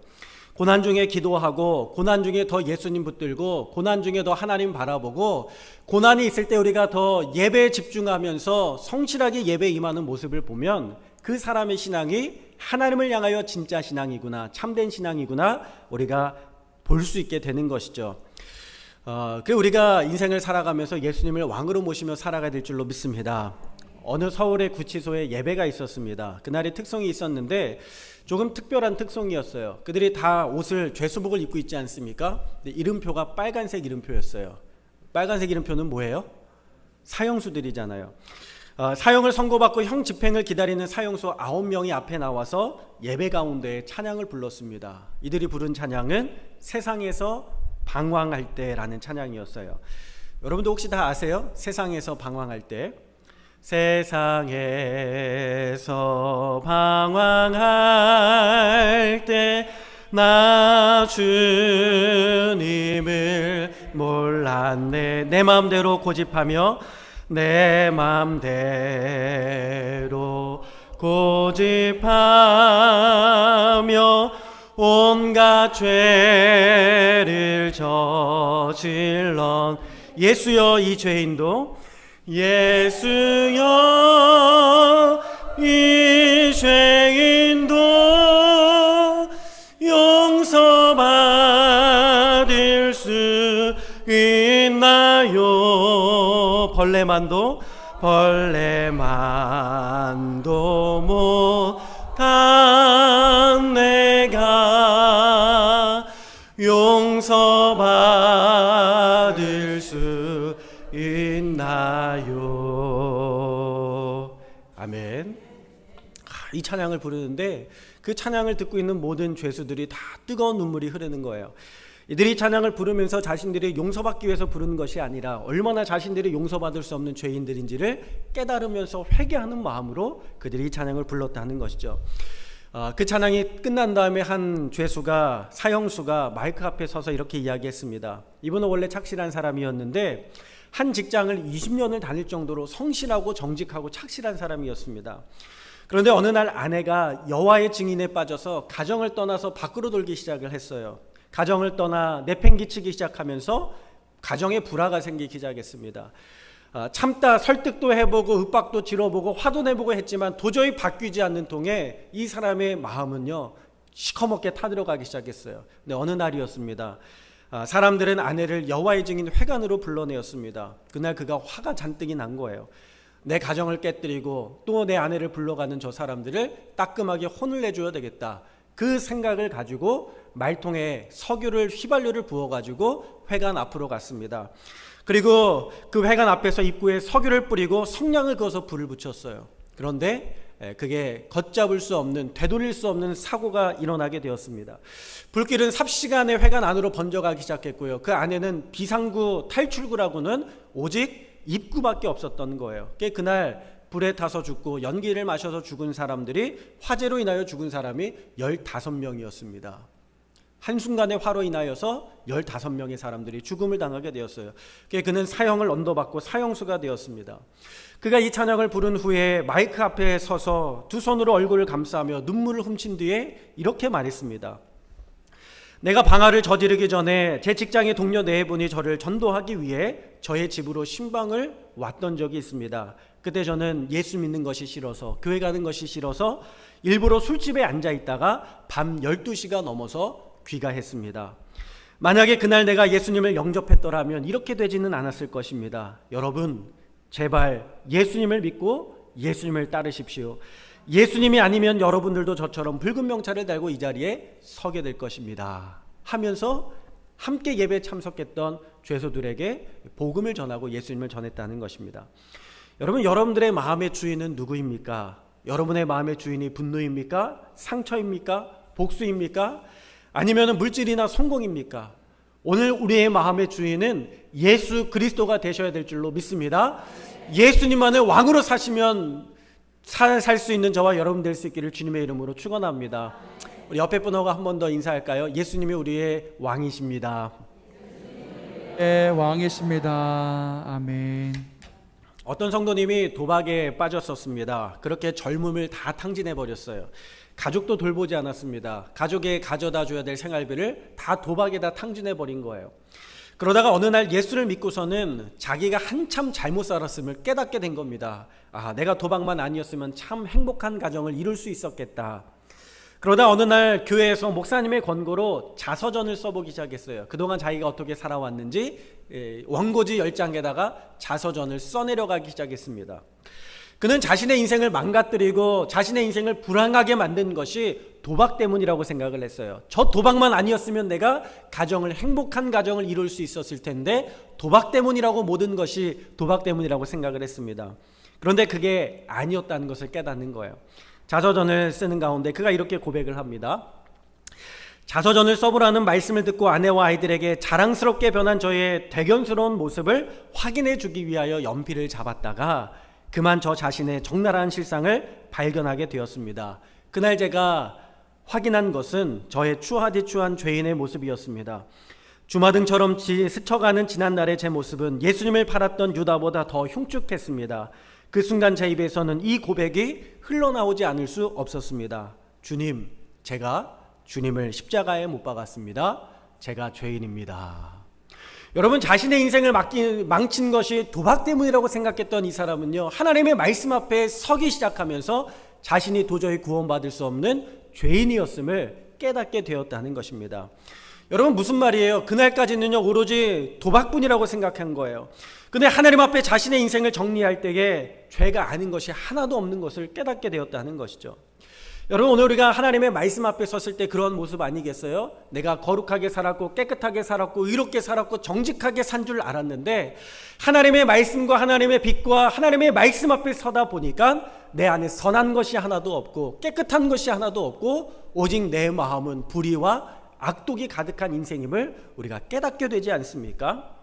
고난 중에 기도하고, 고난 중에 더 예수님 붙들고, 고난 중에 더 하나님 바라보고, 고난이 있을 때 우리가 더 예배에 집중하면서 성실하게 예배에 임하는 모습을 보면 그 사람의 신앙이 하나님을 향하여 진짜 신앙이구나, 참된 신앙이구나 우리가 볼 수 있게 되는 것이죠. 그 우리가 인생을 살아가면서 예수님을 왕으로 모시며 살아가야 될 줄로 믿습니다. 어느 서울의 구치소에 예배가 있었습니다. 그날의 특성이 있었는데 조금 특별한 특성이었어요. 그들이 다 옷을 죄수복을 입고 있지 않습니까? 근데 이름표가 빨간색 이름표였어요. 빨간색 이름표는 뭐예요? 사형수들이잖아요. 사형을 선고받고 형 집행을 기다리는 사형수 9명이 앞에 나와서 예배 가운데 찬양을 불렀습니다. 이들이 부른 찬양은 세상에서 방황할 때라는 찬양이었어요. 여러분도 혹시 다 아세요? 세상에서 방황할 때. 세상에서 방황할 때 나 주님을 몰랐네. 내 마음대로 고집하며 내 마음대로 고집하며 온갖 죄를 저질런 예수여 이 죄인도 예수여 이 죄인도 용서받을 수 있나요? 벌레만도 못한 내가 용서받을 수 있나요? 아멘. 이 찬양을 부르는데 그 찬양을 듣고 있는 모든 죄수들이 다 뜨거운 눈물이 흐르는 거예요. 이들이 찬양을 부르면서 자신들이 용서받기 위해서 부르는 것이 아니라 얼마나 자신들이 용서받을 수 없는 죄인들인지를 깨달으면서 회개하는 마음으로 그들이 이 찬양을 불렀다는 것이죠. 그 찬양이 끝난 다음에 한 죄수가, 사형수가 마이크 앞에 서서 이렇게 이야기했습니다. 이분은 원래 착실한 사람이었는데 한 직장을 20년을 다닐 정도로 성실하고 정직하고 착실한 사람이었습니다. 그런데 어느 날 아내가 여호와의 증인에 빠져서 가정을 떠나서 밖으로 돌기 시작을 했어요. 가정을 떠나 내팽개치기 시작하면서 가정에 불화가 생기기 시작했습니다. 참다 설득도 해보고 윽박도 지러보고 화도 내보고 했지만 도저히 바뀌지 않는 통에 이 사람의 마음은요 시커멓게 타들어가기 시작했어요. 근데 어느 날이었습니다. 사람들은 아내를 여호와의 증인 회관으로 불러내었습니다. 그날 그가 화가 잔뜩이 난 거예요. 내 가정을 깨뜨리고 또 내 아내를 불러가는 저 사람들을 따끔하게 혼을 내줘야 되겠다. 그 생각을 가지고 말통에 석유를 휘발유를 부어가지고 회관 앞으로 갔습니다. 그리고 그 회관 앞에서 입구에 석유를 뿌리고 성냥을 그어서 불을 붙였어요. 그런데 그게 걷잡을 수 없는, 되돌릴 수 없는 사고가 일어나게 되었습니다. 불길은 삽시간에 회관 안으로 번져가기 시작했고요. 그 안에는 비상구 탈출구라고는 오직 입구밖에 없었던 거예요. 그날 불에 타서 죽고 연기를 마셔서 죽은 사람들이, 화재로 인하여 죽은 사람이 15명이었습니다. 한순간에 화로 인하여서 15명의 사람들이 죽음을 당하게 되었어요. 그는 사형을 언도받고 사형수가 되었습니다. 그가 이 찬양을 부른 후에 마이크 앞에 서서 두 손으로 얼굴을 감싸며 눈물을 훔친 뒤에 이렇게 말했습니다. 내가 방화를 저지르기 전에 제 직장의 동료 네 분이 저를 전도하기 위해 저의 집으로 신방을 왔던 적이 있습니다. 그때 저는 예수 믿는 것이 싫어서, 교회 가는 것이 싫어서 일부러 술집에 앉아 있다가 밤 12시가 넘어서 귀가했습니다. 만약에 그날 내가 예수님을 영접했더라면 이렇게 되지는 않았을 것입니다. 여러분, 제발 예수님을 믿고 예수님을 따르십시오. 예수님이 아니면 여러분들도 저처럼 붉은 명찰을 달고 이 자리에 서게 될 것입니다 하면서 함께 예배에 참석했던 죄소들에게 복음을 전하고 예수님을 전했다는 것입니다. 여러분, 여러분들의 마음의 주인은 누구입니까? 여러분의 마음의 주인이 분노입니까? 상처입니까? 복수입니까? 아니면 물질이나 성공입니까? 오늘 우리의 마음의 주인은 예수 그리스도가 되셔야 될 줄로 믿습니다. 예수님만을 왕으로 사시면 살 수 있는 저와 여러분 될 수 있기를 주님의 이름으로 축원합니다. 우리 옆에 분하고 한 번 더 인사할까요? 예수님이 우리의 왕이십니다. 네, 왕이십니다. 아멘. 어떤 성도님이 도박에 빠졌었습니다. 그렇게 젊음을 다 탕진해 버렸어요. 가족도 돌보지 않았습니다. 가족에 가져다 줘야 될 생활비를 다 도박에다 탕진해 버린 거예요. 그러다가 어느 날 예수를 믿고서는 자기가 한참 잘못 살았음을 깨닫게 된 겁니다. 아, 내가 도박만 아니었으면 참 행복한 가정을 이룰 수 있었겠다. 그러다 어느 날 교회에서 목사님의 권고로 자서전을 써보기 시작했어요. 그동안 자기가 어떻게 살아왔는지 원고지 10장에다가 자서전을 써내려가기 시작했습니다. 그는 자신의 인생을 망가뜨리고 자신의 인생을 불행하게 만든 것이 도박 때문이라고 생각을 했어요. 저 도박만 아니었으면 내가 행복한 가정을 이룰 수 있었을 텐데 도박 때문이라고, 모든 것이 도박 때문이라고 생각을 했습니다. 그런데 그게 아니었다는 것을 깨닫는 거예요. 자서전을 쓰는 가운데 그가 이렇게 고백을 합니다. 자서전을 써보라는 말씀을 듣고 아내와 아이들에게 자랑스럽게 변한 저의 대견스러운 모습을 확인해 주기 위하여 연필을 잡았다가 그만 저 자신의 적나라한 실상을 발견하게 되었습니다. 그날 제가 확인한 것은 저의 추하디추한 죄인의 모습이었습니다. 주마등처럼 스쳐가는 지난날의 제 모습은 예수님을 팔았던 유다보다 더 흉측했습니다. 그 순간 제 입에서는 이 고백이 흘러나오지 않을 수 없었습니다. 주님, 제가 주님을 십자가에 못 박았습니다. 제가 죄인입니다. 여러분, 자신의 인생을 망친 것이 도박 때문이라고 생각했던 이 사람은요, 하나님의 말씀 앞에 서기 시작하면서 자신이 도저히 구원받을 수 없는 죄인이었음을 깨닫게 되었다는 것입니다. 여러분, 무슨 말이에요? 그날까지는요 오로지 도박뿐이라고 생각한 거예요. 근데 하나님 앞에 자신의 인생을 정리할 때에 죄가 아닌 것이 하나도 없는 것을 깨닫게 되었다는 것이죠. 여러분, 오늘 우리가 하나님의 말씀 앞에 섰을 때 그런 모습 아니겠어요? 내가 거룩하게 살았고 깨끗하게 살았고 의롭게 살았고 정직하게 산 줄 알았는데 하나님의 말씀과 하나님의 빛과 하나님의 말씀 앞에 서다 보니까 내 안에 선한 것이 하나도 없고 깨끗한 것이 하나도 없고 오직 내 마음은 불의와 악독이 가득한 인생임을 우리가 깨닫게 되지 않습니까?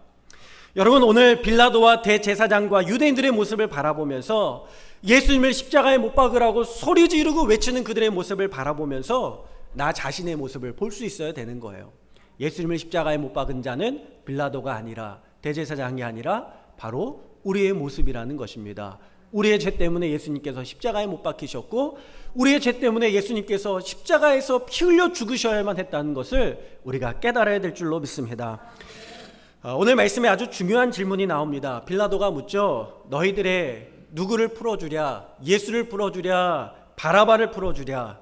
여러분, 오늘 빌라도와 대제사장과 유대인들의 모습을 바라보면서 예수님을 십자가에 못 박으라고 소리 지르고 외치는 그들의 모습을 바라보면서 나 자신의 모습을 볼 수 있어야 되는 거예요. 예수님을 십자가에 못 박은 자는 빌라도가 아니라, 대제사장이 아니라 바로 우리의 모습이라는 것입니다. 우리의 죄 때문에 예수님께서 십자가에 못 박히셨고 우리의 죄 때문에 예수님께서 십자가에서 피 흘려 죽으셔야만 했다는 것을 우리가 깨달아야 될 줄로 믿습니다. 오늘 말씀에 아주 중요한 질문이 나옵니다. 빌라도가 묻죠. 너희들의 누구를 풀어주랴? 예수를 풀어주랴? 바라바를 풀어주랴?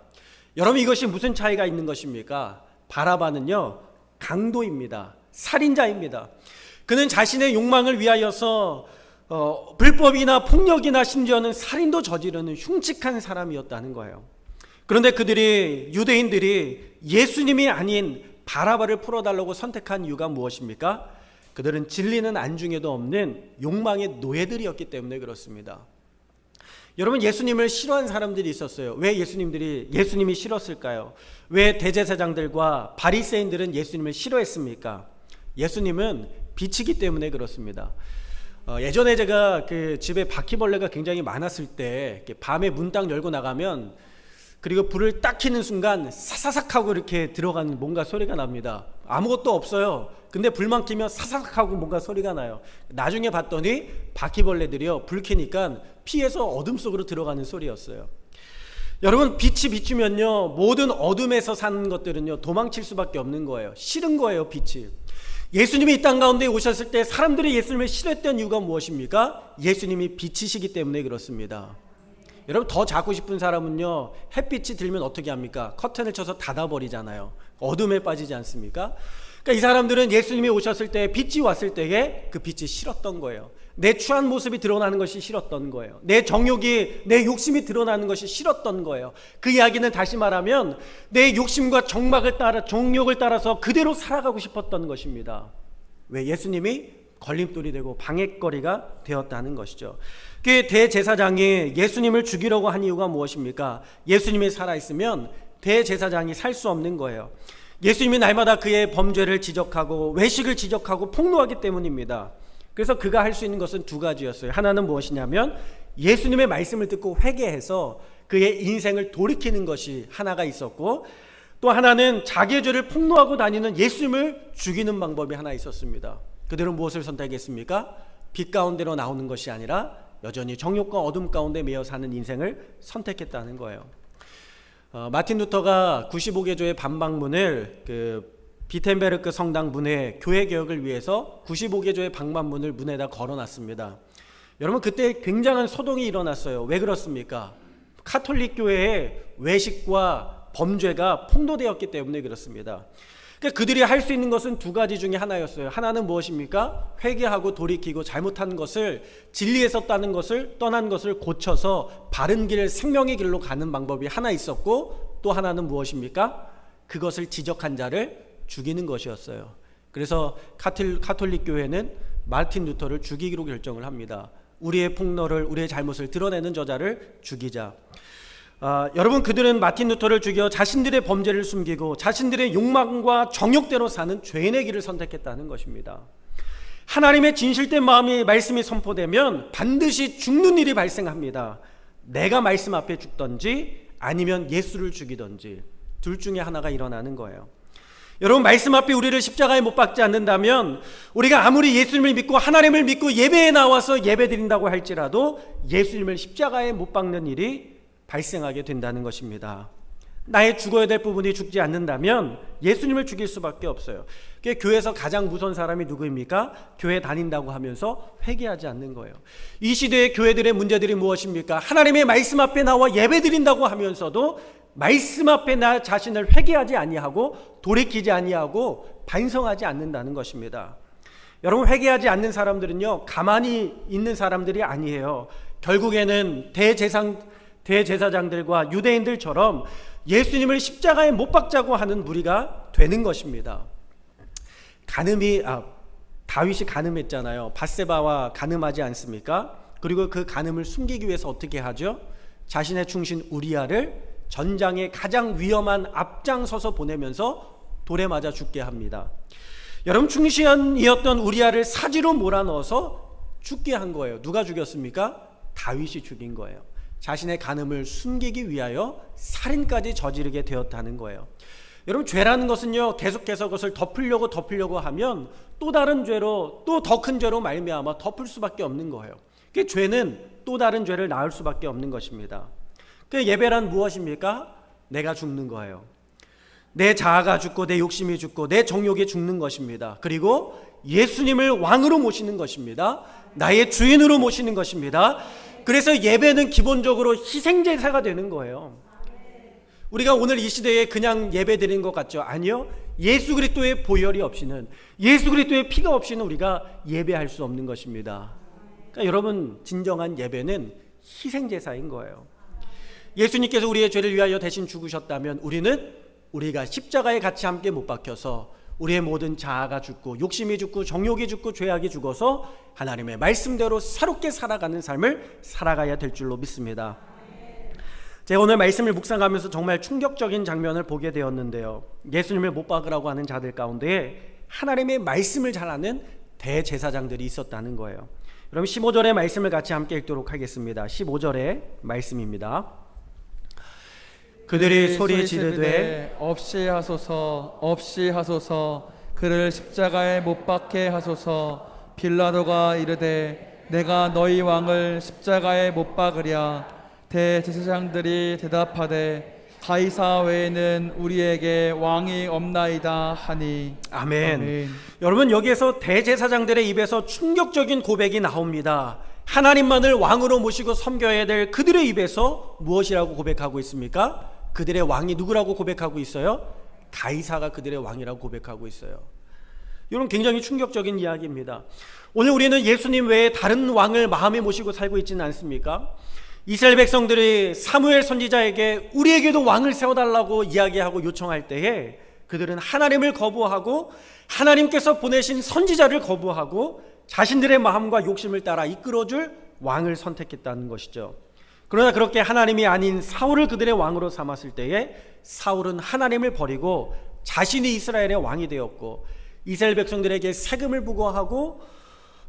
여러분, 이것이 무슨 차이가 있는 것입니까? 바라바는요, 강도입니다. 살인자입니다. 그는 자신의 욕망을 위하여서 불법이나 폭력이나 심지어는 살인도 저지르는 흉측한 사람이었다는 거예요. 그런데 유대인들이 예수님이 아닌 바라바를 풀어달라고 선택한 이유가 무엇입니까? 그들은 진리는 안중에도 없는 욕망의 노예들이었기 때문에 그렇습니다. 여러분, 예수님을 싫어한 사람들이 있었어요. 왜 예수님이 싫었을까요? 왜 대제사장들과 바리새인들은 예수님을 싫어했습니까? 예수님은 빛이기 때문에 그렇습니다. 예전에 제가 그 집에 바퀴벌레가 굉장히 많았을 때 밤에 문 딱 열고 나가면, 그리고 불을 딱 켜는 순간 사사삭 하고 이렇게 들어가는 뭔가 소리가 납니다. 아무것도 없어요. 근데 불만 켜면 사사삭 하고 뭔가 소리가 나요. 나중에 봤더니 바퀴벌레들이요, 불 켜니까 피해서 어둠 속으로 들어가는 소리였어요. 여러분, 빛이 비추면요, 모든 어둠에서 사는 것들은요 도망칠 수밖에 없는 거예요. 싫은 거예요, 빛이. 예수님이 이 땅 가운데 오셨을 때 사람들이 예수님을 싫어했던 이유가 무엇입니까? 예수님이 빛이시기 때문에 그렇습니다. 여러분, 더 자고 싶은 사람은요, 햇빛이 들면 어떻게 합니까? 커튼을 쳐서 닫아버리잖아요. 어둠에 빠지지 않습니까? 그러니까 이 사람들은 예수님이 오셨을 때, 빛이 왔을 때에 그 빛이 싫었던 거예요. 내 추한 모습이 드러나는 것이 싫었던 거예요. 내 정욕이, 내 욕심이 드러나는 것이 싫었던 거예요. 그 이야기는 다시 말하면 내 욕심과 정욕을 따라서 그대로 살아가고 싶었던 것입니다. 왜? 예수님이 걸림돌이 되고 방해거리가 되었다는 것이죠. 그 대제사장이 예수님을 죽이려고 한 이유가 무엇입니까? 예수님이 살아있으면 대제사장이 살 수 없는 거예요. 예수님이 날마다 그의 범죄를 지적하고 외식을 지적하고 폭로하기 때문입니다. 그래서 그가 할 수 있는 것은 두 가지였어요. 하나는 무엇이냐면 예수님의 말씀을 듣고 회개해서 그의 인생을 돌이키는 것이 하나가 있었고, 또 하나는 자기의 죄를 폭로하고 다니는 예수님을 죽이는 방법이 하나 있었습니다. 그들은 무엇을 선택했습니까? 빛 가운데로 나오는 것이 아니라 여전히 정욕과 어둠 가운데 매여 사는 인생을 선택했다는 거예요. 마틴 루터가 95개조의 반박문을 비텐베르크 성당 문에 교회 개혁을 위해서 95개조의 방반문을 문에다 걸어놨습니다. 여러분, 그때 굉장한 소동이 일어났어요. 왜 그렇습니까? 카톨릭 교회의 외식과 범죄가 풍도되었기 때문에 그렇습니다. 그러니까 그들이 할 수 있는 것은 두 가지 중에 하나였어요. 하나는 무엇입니까? 회개하고 돌이키고 잘못한 것을, 진리에서 떠난 것을 고쳐서 바른 길, 생명의 길로 가는 방법이 하나 있었고, 또 하나는 무엇입니까? 그것을 지적한 자를 죽이는 것이었어요. 그래서 카톨릭 교회는 마틴 루터를 죽이기로 결정을 합니다. 우리의 폭로를, 우리의 잘못을 드러내는 저자를 죽이자. 여러분, 그들은 마틴 루터를 죽여 자신들의 범죄를 숨기고 자신들의 욕망과 정욕대로 사는 죄인의 길을 선택했다는 것입니다. 하나님의 진실된 말씀이 선포되면 반드시 죽는 일이 발생합니다. 내가 말씀 앞에 죽든지 아니면 예수를 죽이든지 둘 중에 하나가 일어나는 거예요. 여러분, 말씀 앞에 우리를 십자가에 못 박지 않는다면 우리가 아무리 예수님을 믿고 하나님을 믿고 예배에 나와서 예배드린다고 할지라도 예수님을 십자가에 못 박는 일이 발생하게 된다는 것입니다. 나의 죽어야 될 부분이 죽지 않는다면 예수님을 죽일 수밖에 없어요. 교회에서 가장 무서운 사람이 누구입니까? 교회 다닌다고 하면서 회개하지 않는 거예요. 이 시대의 교회들의 문제들이 무엇입니까? 하나님의 말씀 앞에 나와 예배드린다고 하면서도 말씀 앞에 나 자신을 회개하지 아니하고 돌이키지 아니하고 반성하지 않는다는 것입니다. 여러분, 회개하지 않는 사람들은요, 가만히 있는 사람들이 아니에요. 결국에는 대제사장들과 유대인들처럼 예수님을 십자가에 못 박자고 하는 무리가 되는 것입니다. 다윗이 간음했잖아요. 밧세바와 간음하지 않습니까? 그리고 그 간음을 숨기기 위해서 어떻게 하죠? 자신의 충신 우리아를 전장에 가장 위험한 앞장서서 보내면서 돌에 맞아 죽게 합니다. 여러분, 충신이었던 우리아를 사지로 몰아넣어서 죽게 한 거예요. 누가 죽였습니까? 다윗이 죽인 거예요. 자신의 간음을 숨기기 위하여 살인까지 저지르게 되었다는 거예요. 여러분, 죄라는 것은요, 계속해서 그것을 덮으려고 하면 또 다른 죄로, 또 더 큰 죄로 말미암아 덮을 수밖에 없는 거예요. 그 죄는 또 다른 죄를 낳을 수밖에 없는 것입니다. 그 예배란 무엇입니까? 내가 죽는 거예요. 내 자아가 죽고 내 욕심이 죽고 내 정욕이 죽는 것입니다. 그리고 예수님을 왕으로 모시는 것입니다. 나의 주인으로 모시는 것입니다. 그래서 예배는 기본적으로 희생제사가 되는 거예요. 우리가 오늘 이 시대에 그냥 예배 드리는 것 같죠? 아니요. 예수 그리스도의 보혈이 없이는, 예수 그리스도의 피가 없이는 우리가 예배할 수 없는 것입니다. 그러니까 여러분, 진정한 예배는 희생제사인 거예요. 예수님께서 우리의 죄를 위하여 대신 죽으셨다면 우리가 십자가에 같이 함께 못 박혀서 우리의 모든 자아가 죽고 욕심이 죽고 정욕이 죽고 죄악이 죽어서 하나님의 말씀대로 새롭게 살아가는 삶을 살아가야 될 줄로 믿습니다. 제가 오늘 말씀을 묵상하면서 정말 충격적인 장면을 보게 되었는데요. 예수님을 못 박으라고 하는 자들 가운데 하나님의 말씀을 잘 아는 대제사장들이 있었다는 거예요. 여러분, 15절의 말씀을 같이 함께 읽도록 하겠습니다. 15절의 말씀입니다. 그들이 소리 지르되 없이 하소서, 없이 하소서, 그를 십자가에 못 박게 하소서. 빌라도가 이르되 내가 너희 왕을 십자가에 못 박으랴. 대제사장들이 대답하되 가이사 외에는 우리에게 왕이 없나이다 하니. 아멘. 여러분, 여기에서 대제사장들의 입에서 충격적인 고백이 나옵니다. 하나님만을 왕으로 모시고 섬겨야 될 그들의 입에서 무엇이라고 고백하고 있습니까? 그들의 왕이 누구라고 고백하고 있어요? 가이사가 그들의 왕이라고 고백하고 있어요. 이런 굉장히 충격적인 이야기입니다. 오늘 우리는 예수님 외에 다른 왕을 마음에 모시고 살고 있지는 않습니까? 이스라엘 백성들이 사무엘 선지자에게 우리에게도 왕을 세워달라고 이야기하고 요청할 때에 그들은 하나님을 거부하고 하나님께서 보내신 선지자를 거부하고 자신들의 마음과 욕심을 따라 이끌어줄 왕을 선택했다는 것이죠. 그러나 그렇게 하나님이 아닌 사울을 그들의 왕으로 삼았을 때에 사울은 하나님을 버리고 자신이 이스라엘의 왕이 되었고, 이스라엘 백성들에게 세금을 부과하고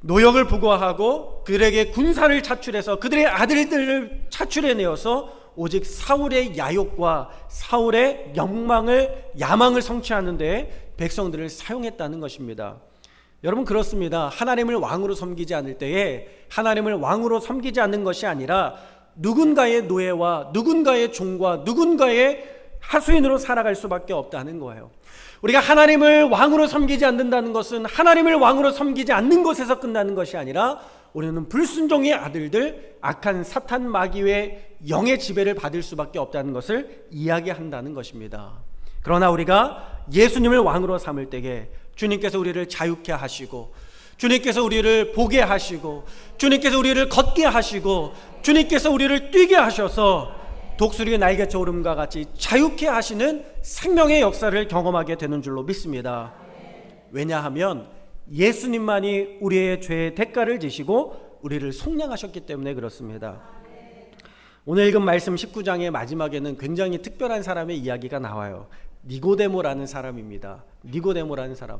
노역을 부과하고 그들에게 군사를 차출해서 그들의 아들들을 차출해내어서 오직 사울의 야욕과 사울의 야망을 성취하는 데 백성들을 사용했다는 것입니다. 여러분, 그렇습니다. 하나님을 왕으로 섬기지 않을 때에 하나님을 왕으로 섬기지 않는 것이 아니라 누군가의 노예와 누군가의 종과 누군가의 하수인으로 살아갈 수밖에 없다는 거예요. 우리가 하나님을 왕으로 섬기지 않는다는 것은 하나님을 왕으로 섬기지 않는 것에서 끝나는 것이 아니라 우리는 불순종의 아들들, 악한 사탄 마귀의 영의 지배를 받을 수밖에 없다는 것을 이야기한다는 것입니다. 그러나 우리가 예수님을 왕으로 삼을 때에 주님께서 우리를 자유케 하시고, 주님께서 우리를 보게 하시고, 주님께서 우리를 걷게 하시고, 주님께서 우리를 뛰게 하셔서 독수리의 날개쳐 오름과 같이 자유케 하시는 생명의 역사를 경험하게 되는 줄로 믿습니다. 왜냐하면 예수님만이 우리의 죄의 대가를 지시고 우리를 속량하셨기 때문에 그렇습니다. 오늘 읽은 말씀 19장의 마지막에는 굉장히 특별한 사람의 이야기가 나와요. 니고데모라는 사람입니다. 니고데모라는 사람.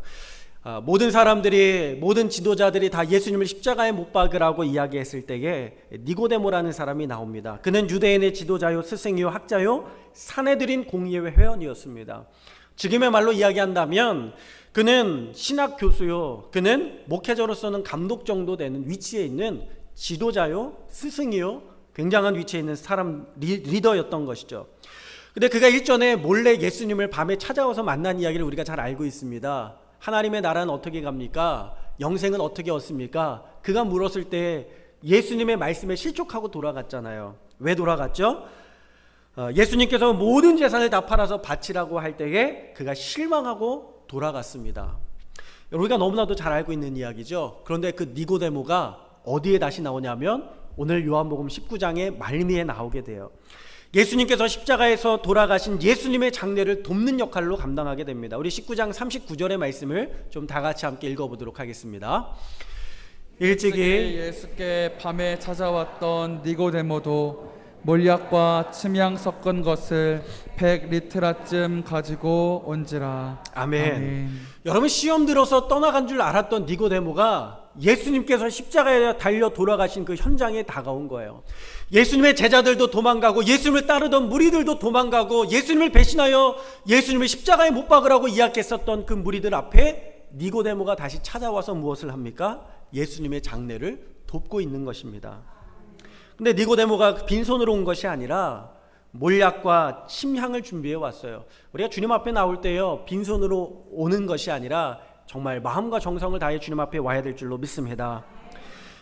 모든 사람들이, 모든 지도자들이 다 예수님을 십자가에 못 박으라고 이야기했을 때에 니고데모라는 사람이 나옵니다. 그는 유대인의 지도자요, 스승이요, 학자요, 산헤드린 공의회 회원이었습니다. 지금의 말로 이야기한다면 그는 신학 교수요, 그는 목회자로서는 감독 정도 되는 위치에 있는 지도자요, 스승이요, 굉장한 위치에 있는 사람, 리더였던 것이죠. 근데 그가 일전에 몰래 예수님을 밤에 찾아와서 만난 이야기를 우리가 잘 알고 있습니다. 하나님의 나라는 어떻게 갑니까? 영생은 어떻게 얻습니까? 그가 물었을 때 예수님의 말씀에 실족하고 돌아갔잖아요. 왜 돌아갔죠? 예수님께서 모든 재산을 다 팔아서 바치라고 할 때에 그가 실망하고 돌아갔습니다. 우리가 너무나도 잘 알고 있는 이야기죠. 그런데 그 니고데모가 어디에 다시 나오냐면 오늘 요한복음 19장의 말미에 나오게 돼요. 예수님께서 십자가에서 돌아가신 예수님의 장례를 돕는 역할로 감당하게 됩니다. 우리 19장 39절의 말씀을 좀 다 같이 함께 읽어보도록 하겠습니다. 일찍이 예수께 밤에 찾아왔던 니고데모도 몰약과 침향 섞은 것을 100리트라쯤 가지고 온지라. 아멘. 여러분, 시험 들어서 떠나간 줄 알았던 니고데모가 예수님께서 십자가에 달려 돌아가신 그 현장에 다가온 거예요. 예수님의 제자들도 도망가고 예수님을 따르던 무리들도 도망가고 예수님을 배신하여 예수님을 십자가에 못 박으라고 이야기했었던 그 무리들 앞에 니고데모가 다시 찾아와서 무엇을 합니까? 예수님의 장례를 돕고 있는 것입니다. 근데 니고데모가 빈손으로 온 것이 아니라 몰약과 침향을 준비해 왔어요. 우리가 주님 앞에 나올 때요, 빈손으로 오는 것이 아니라 정말 마음과 정성을 다해 주님 앞에 와야 될 줄로 믿습니다.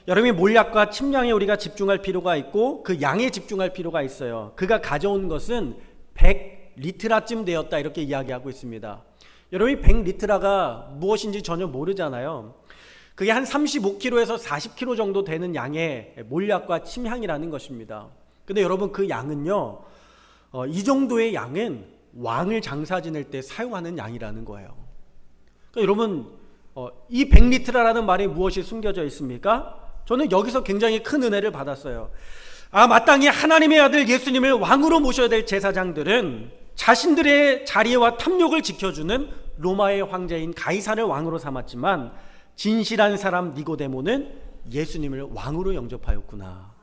여러분이 몰약과 침향에 우리가 집중할 필요가 있고 그 양에 집중할 필요가 있어요. 그가 가져온 것은 100리트라쯤 되었다, 이렇게 이야기하고 있습니다. 여러분이 100리트라가 무엇인지 전혀 모르잖아요. 그게 한 35kg에서 40kg 정도 되는 양의 몰약과 침향이라는 것입니다. 근데 여러분, 그 양은요, 이 정도의 양은 왕을 장사 지낼 때 사용하는 양이라는 거예요. 그러니까 여러분, 이 100리트라라는 말에 무엇이 숨겨져 있습니까? 저는 여기서 굉장히 큰 은혜를 받았어요. 마땅히 하나님의 아들 예수님을 왕으로 모셔야 될 제사장들은 자신들의 자리와 탐욕을 지켜주는 로마의 황제인 가이사를 왕으로 삼았지만 진실한 사람 니고데모는 예수님을 왕으로 영접하였구나.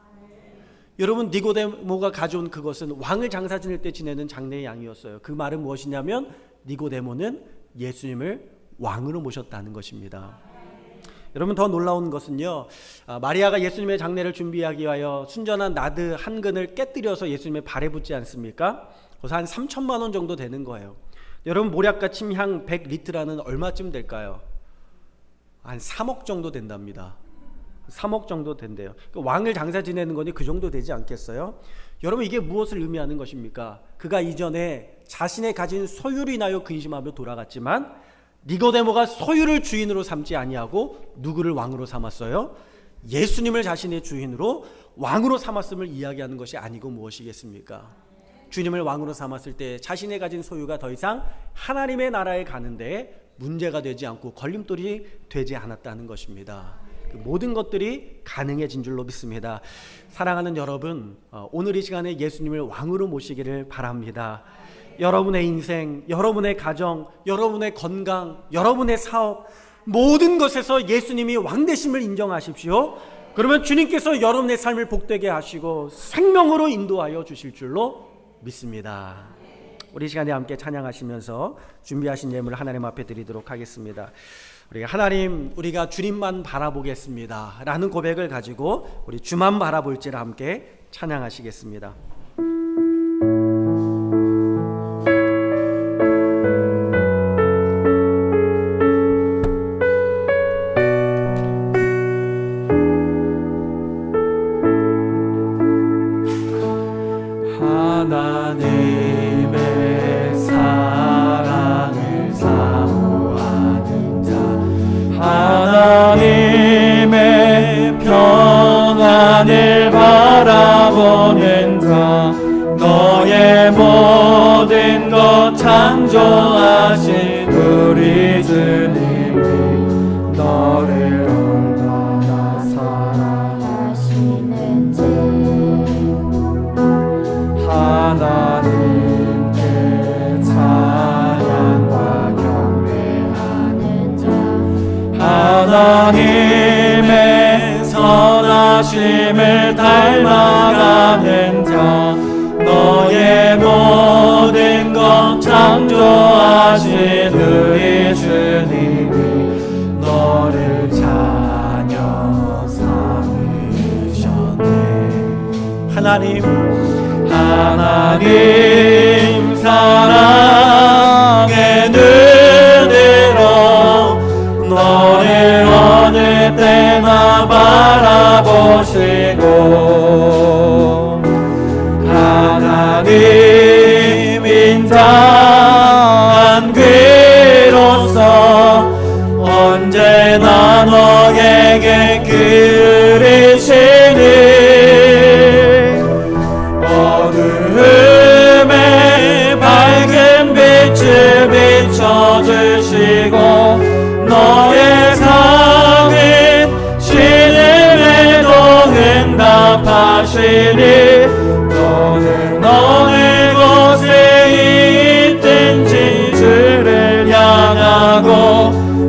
여러분, 니고데모가 가져온 그것은 왕을 장사 지낼 때 지내는 장례의 양이었어요. 그 말은 무엇이냐면 니고데모는 예수님을 왕으로 모셨다는 것입니다. 여러분, 더 놀라운 것은요, 마리아가 예수님의 장례를 준비하기 위하여 순전한 나드 한 근을 깨뜨려서 예수님의 발에 붓지 않습니까? 그래서 한 3천만 원 정도 되는 거예요. 여러분, 모략과 침향 100리트라는 얼마쯤 될까요? 한 3억 정도 된답니다. 3억 정도 된대요. 왕을 장사 지내는 거니 그 정도 되지 않겠어요? 여러분, 이게 무엇을 의미하는 것입니까? 그가 이전에 자신의 가진 소유로 인하여 근심하며 돌아갔지만 니고데모가 소유를 주인으로 삼지 아니하고 누구를 왕으로 삼았어요? 예수님을 자신의 주인으로 왕으로 삼았음을 이야기하는 것이 아니고 무엇이겠습니까? 주님을 왕으로 삼았을 때 자신의 가진 소유가 더 이상 하나님의 나라에 가는데 문제가 되지 않고 걸림돌이 되지 않았다는 것입니다. 모든 것들이 가능해진 줄로 믿습니다. 사랑하는 여러분, 오늘 이 시간에 예수님을 왕으로 모시기를 바랍니다. 여러분의 인생, 여러분의 가정, 여러분의 건강, 여러분의 사업, 모든 것에서 예수님이 왕 되심을 인정하십시오. 그러면 주님께서 여러분의 삶을 복되게 하시고 생명으로 인도하여 주실 줄로 믿습니다. 우리 시간에 함께 찬양하시면서 준비하신 예물을 하나님 앞에 드리도록 하겠습니다. 우리가 주님만 바라보겠습니다 라는 고백을 가지고 우리 주만 바라볼지를 함께 찬양하시겠습니다. 하나님의 사랑을 사모하는 자, 하나님의 평안을 바라보는 자, 너의 모든 것 창조하신 우리 주님이 너를 얼마나 사랑하시는지 하나님께 찬양과 경배하는 자, 하나님의 선하심을 닮아가는 자, 너의 모든 것 창조하신 우리 주님이 너를 자녀 삼으셨네. 하나님 사랑의 눈으로 너를 어느 때나 바라보시고 하나님 인자한 귀로서 언제나 너에게 그리시니 어둠에 밝은 빛을 비춰주시고 너의 상은 신음에도 응답하시니 너는 어느 곳에 있든지 주를 향하고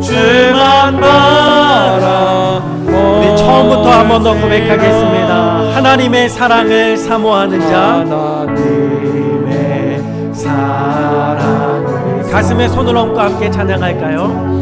주만 바라보니. 우리 처음부터 한 번 더 고백하겠습니다. 하나님의 사랑을 사모하는 자, 하나님의 사랑을 가슴에 손을 얹고 함께 찬양할까요?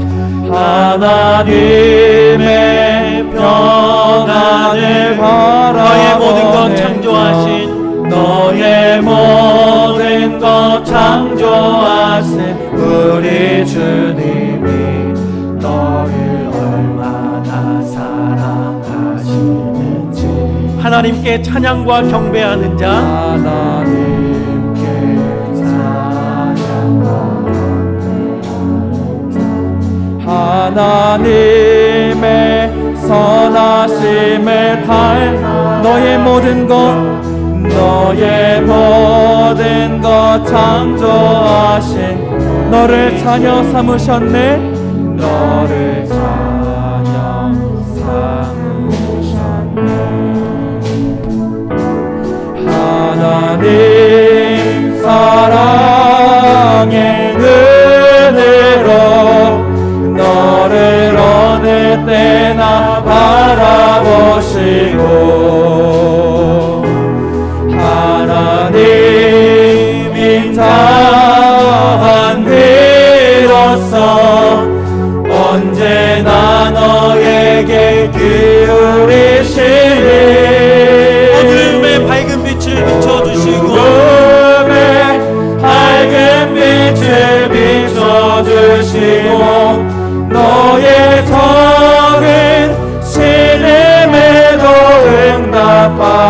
하나님의 평안을 너의 모든 것 바라보는 창조하신 너의 모든 것 창조하신 우리 주님이 너를 얼마나 사랑하시는지 하나님께 찬양과 경배하는 자, 하나님께 찬양과 하나님의 선하심을 닮아 너의 모든 것 창조하신 너를 자녀 삼으셨네. 너를 자녀 삼으셨네. 하나님 사랑의 눈으로 너를 어느 때나 바라보시고 하나님 인자한 비로소 언제나 너에게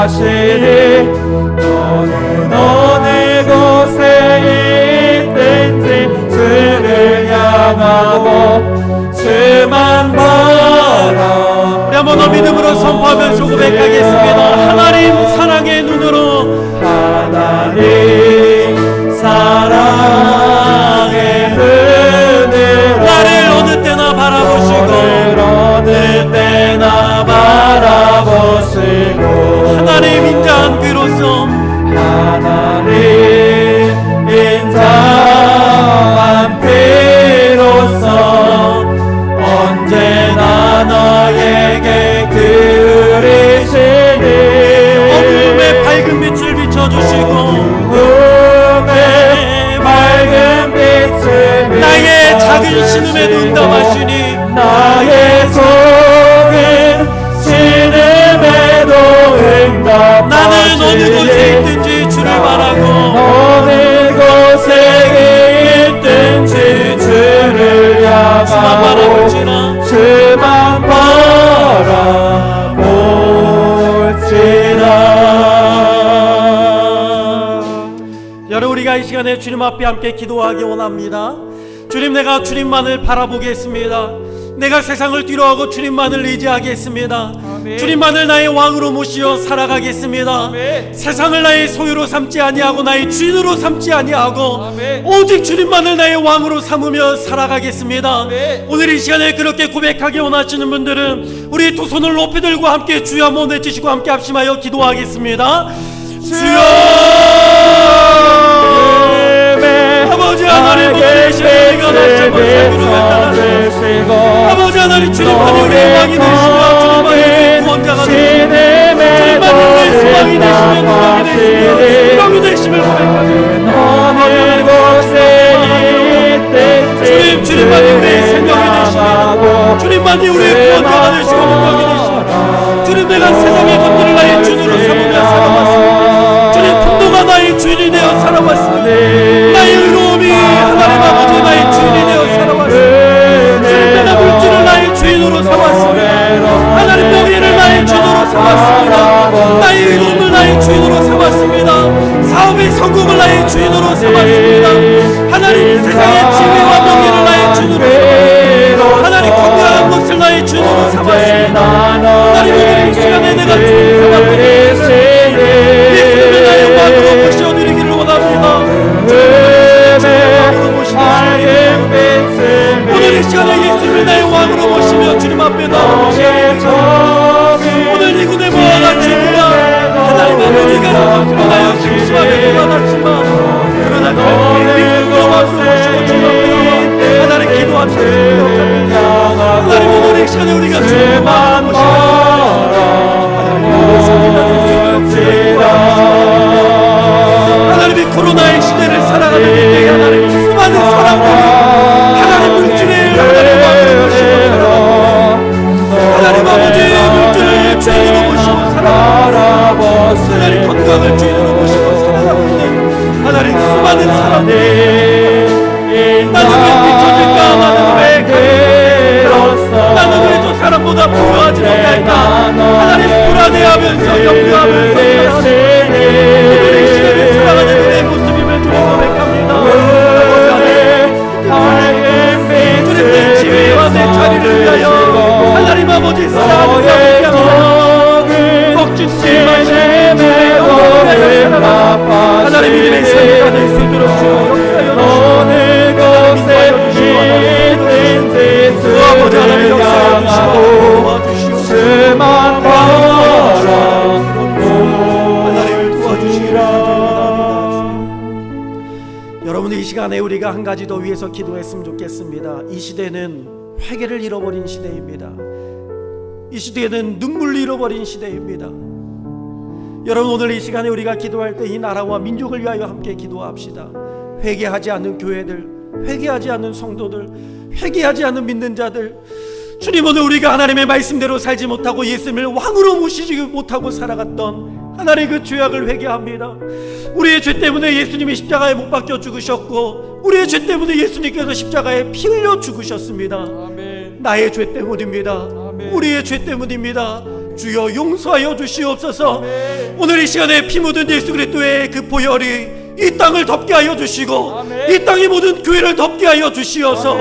인자하시니 너는 어느 곳에 있든지 주를 향하고 주만 바라. 우리 한번 더 믿음으로 선포하면서 고백하겠습니다. 하나님 사랑의 눈으로 하나님 사랑의 눈으로 나를 어느 때나 바라보시고 너를 어느 때나 바라보시고 하나님 인자한 그로서 하나님 인자한 피로써 언제나 너에게 그리시니 어둠의 밝은 빛을 비춰주시고 어둠의 밝은 빛을 나의 작은 신음에 응답하시니 나의 작은 신음에도 응답하시니 나는 어느 곳에 있든지 주를 바라고 어느 곳에 있든지 주를 주만 향하고 바라볼지라. 주만 바라볼지라. 여러분 우리가 이 시간에 주님 앞에 함께 기도하기 원합니다. 주님, 내가 주님만을 바라보겠습니다. 내가 세상을 뒤로하고 주님만을 의지하겠습니다. 아멘. 주님만을 나의 왕으로 모시어 살아가겠습니다. 아멘. 세상을 나의 소유로 삼지 아니하고 나의 주인으로 삼지 아니하고 아멘. 오직 주님만을 나의 왕으로 삼으며 살아가겠습니다. 아멘. 오늘 이 시간에 그렇게 고백하기 원하시는 분들은 우리 두 손을 높이 들고 함께 주여 한번 외치시고 함께 합심하여 기도하겠습니다. 주여! 아버지 하나님, 오늘 이 시간에 우리가 다시 한번 새기로 나타나시고 아버지 하나님, 주님만이 우리의 왕이 되시며 주님만이 우리의 구원자가 되시며 주님만이 우리의 소망이 되시며 구원이 되시며 희망이 되심을 고백합니다. 주님, 주님만이 우리의 생명이 되시며 주님만이 우리의 구원자가 되시고 능력이 되시며 주님, 내가 세상의 것들을 나의 주인으로 삼으며 살아왔습니다. 주님, 풍도가 나의 주인이 되어 살아왔습니다. 나의 의로움이 하나님 아버지 나의 주인이 되어 살아왔습니다. 주님, 내가 물질을 나의 주인으로 삼았습니다. 하나님, 명예를 나의 주인으로 삼았습니다. 나의 의로움을 나의 주인으로 삼았습니다. 사업의 성공을 나의 주인으로 삼았습니다. 하나님, 세상의 지위와 명예를 나의 주인으로 삼았습니다. 하나님, 건강한 것을 나의 주인으로 삼았습니다. 하나님, 오늘 이 시간에 내가 주인 삼았습니다. 예수님의 나의 왕으로 모셔드리기를 원합니다. 오늘 이 시간에 예수님을 나의 왕으로 모시며 주님 앞에 나오시옵소서. 오늘 이 군의 모아 같이 우리가 하나님 아버지가 것으로 나여 심심하게 돌아갔지만 그러나 결국 예수님을 왕으로 모시고 주님 앞에 나와 하나님 기도합니다. 하나님, 오늘 이 시간에 우리가 주님을 왕으로 모시고 하나님이 코로나의 시대를 살아가는 이때에 하나님 수많은 사람들이 하나님 물질을 하나님 왕으로 모시고 살아가고 하나님 아버지 물질을 주인으로 모시고 살아가고 하나님 건강을 주인으로 모시고 살아가고 있는 하나님 수많은 사람들이 나는 왜 비춰질까? 나는 왜 그렇다? 나는 왜 저 사람보다 부유하지 못할까? 하나님 불안해하면서 염려하면서 살아가는 오늘 이 시간에 살아가는 그의 모습임을 주님 고백합니다. 주님, 내 지위와 내 자리를 위하여 하나님 아버지 싸움을 함께합니다. 먹주지 마시는 하나님 이름의 승리가 될 수 있도록 주여 역사하여 주시고 아버지 하나님 역사하여 주시고 도와주시옵소서. 하나님을 도와주시기를 바랍니다. 여러분, 이 시간에 우리가 한 가지 더 위해서 기도했으면 좋겠습니다. 이 시대는 회개를 잃어버린 시대입니다. 이 시대는 눈물을 잃어버린 시대입니다. 여러분, 오늘 이 시간에 우리가 기도할 때 이 나라와 민족을 위하여 함께 기도합시다. 회개하지 않는 교회들, 회개하지 않는 성도들, 회개하지 않는 믿는 자들, 주님, 오늘 우리가 하나님의 말씀대로 살지 못하고 예수님을 왕으로 모시지 못하고 살아갔던 하나님 그 죄악을 회개합니다. 우리의 죄 때문에 예수님이 십자가에 못 박혀 죽으셨고 우리의 죄 때문에 예수님께서 십자가에 피 흘려 죽으셨습니다. 아멘. 나의 죄 때문입니다. 아멘. 우리의 죄 때문입니다. 주여 용서하여 주시옵소서. 오늘 이 시간에 피 묻은 예수 그리스도의 그 보혈이 이 땅을 덮게 하여 주시고 이 땅의 모든 교회를 덮게 하여 주시어서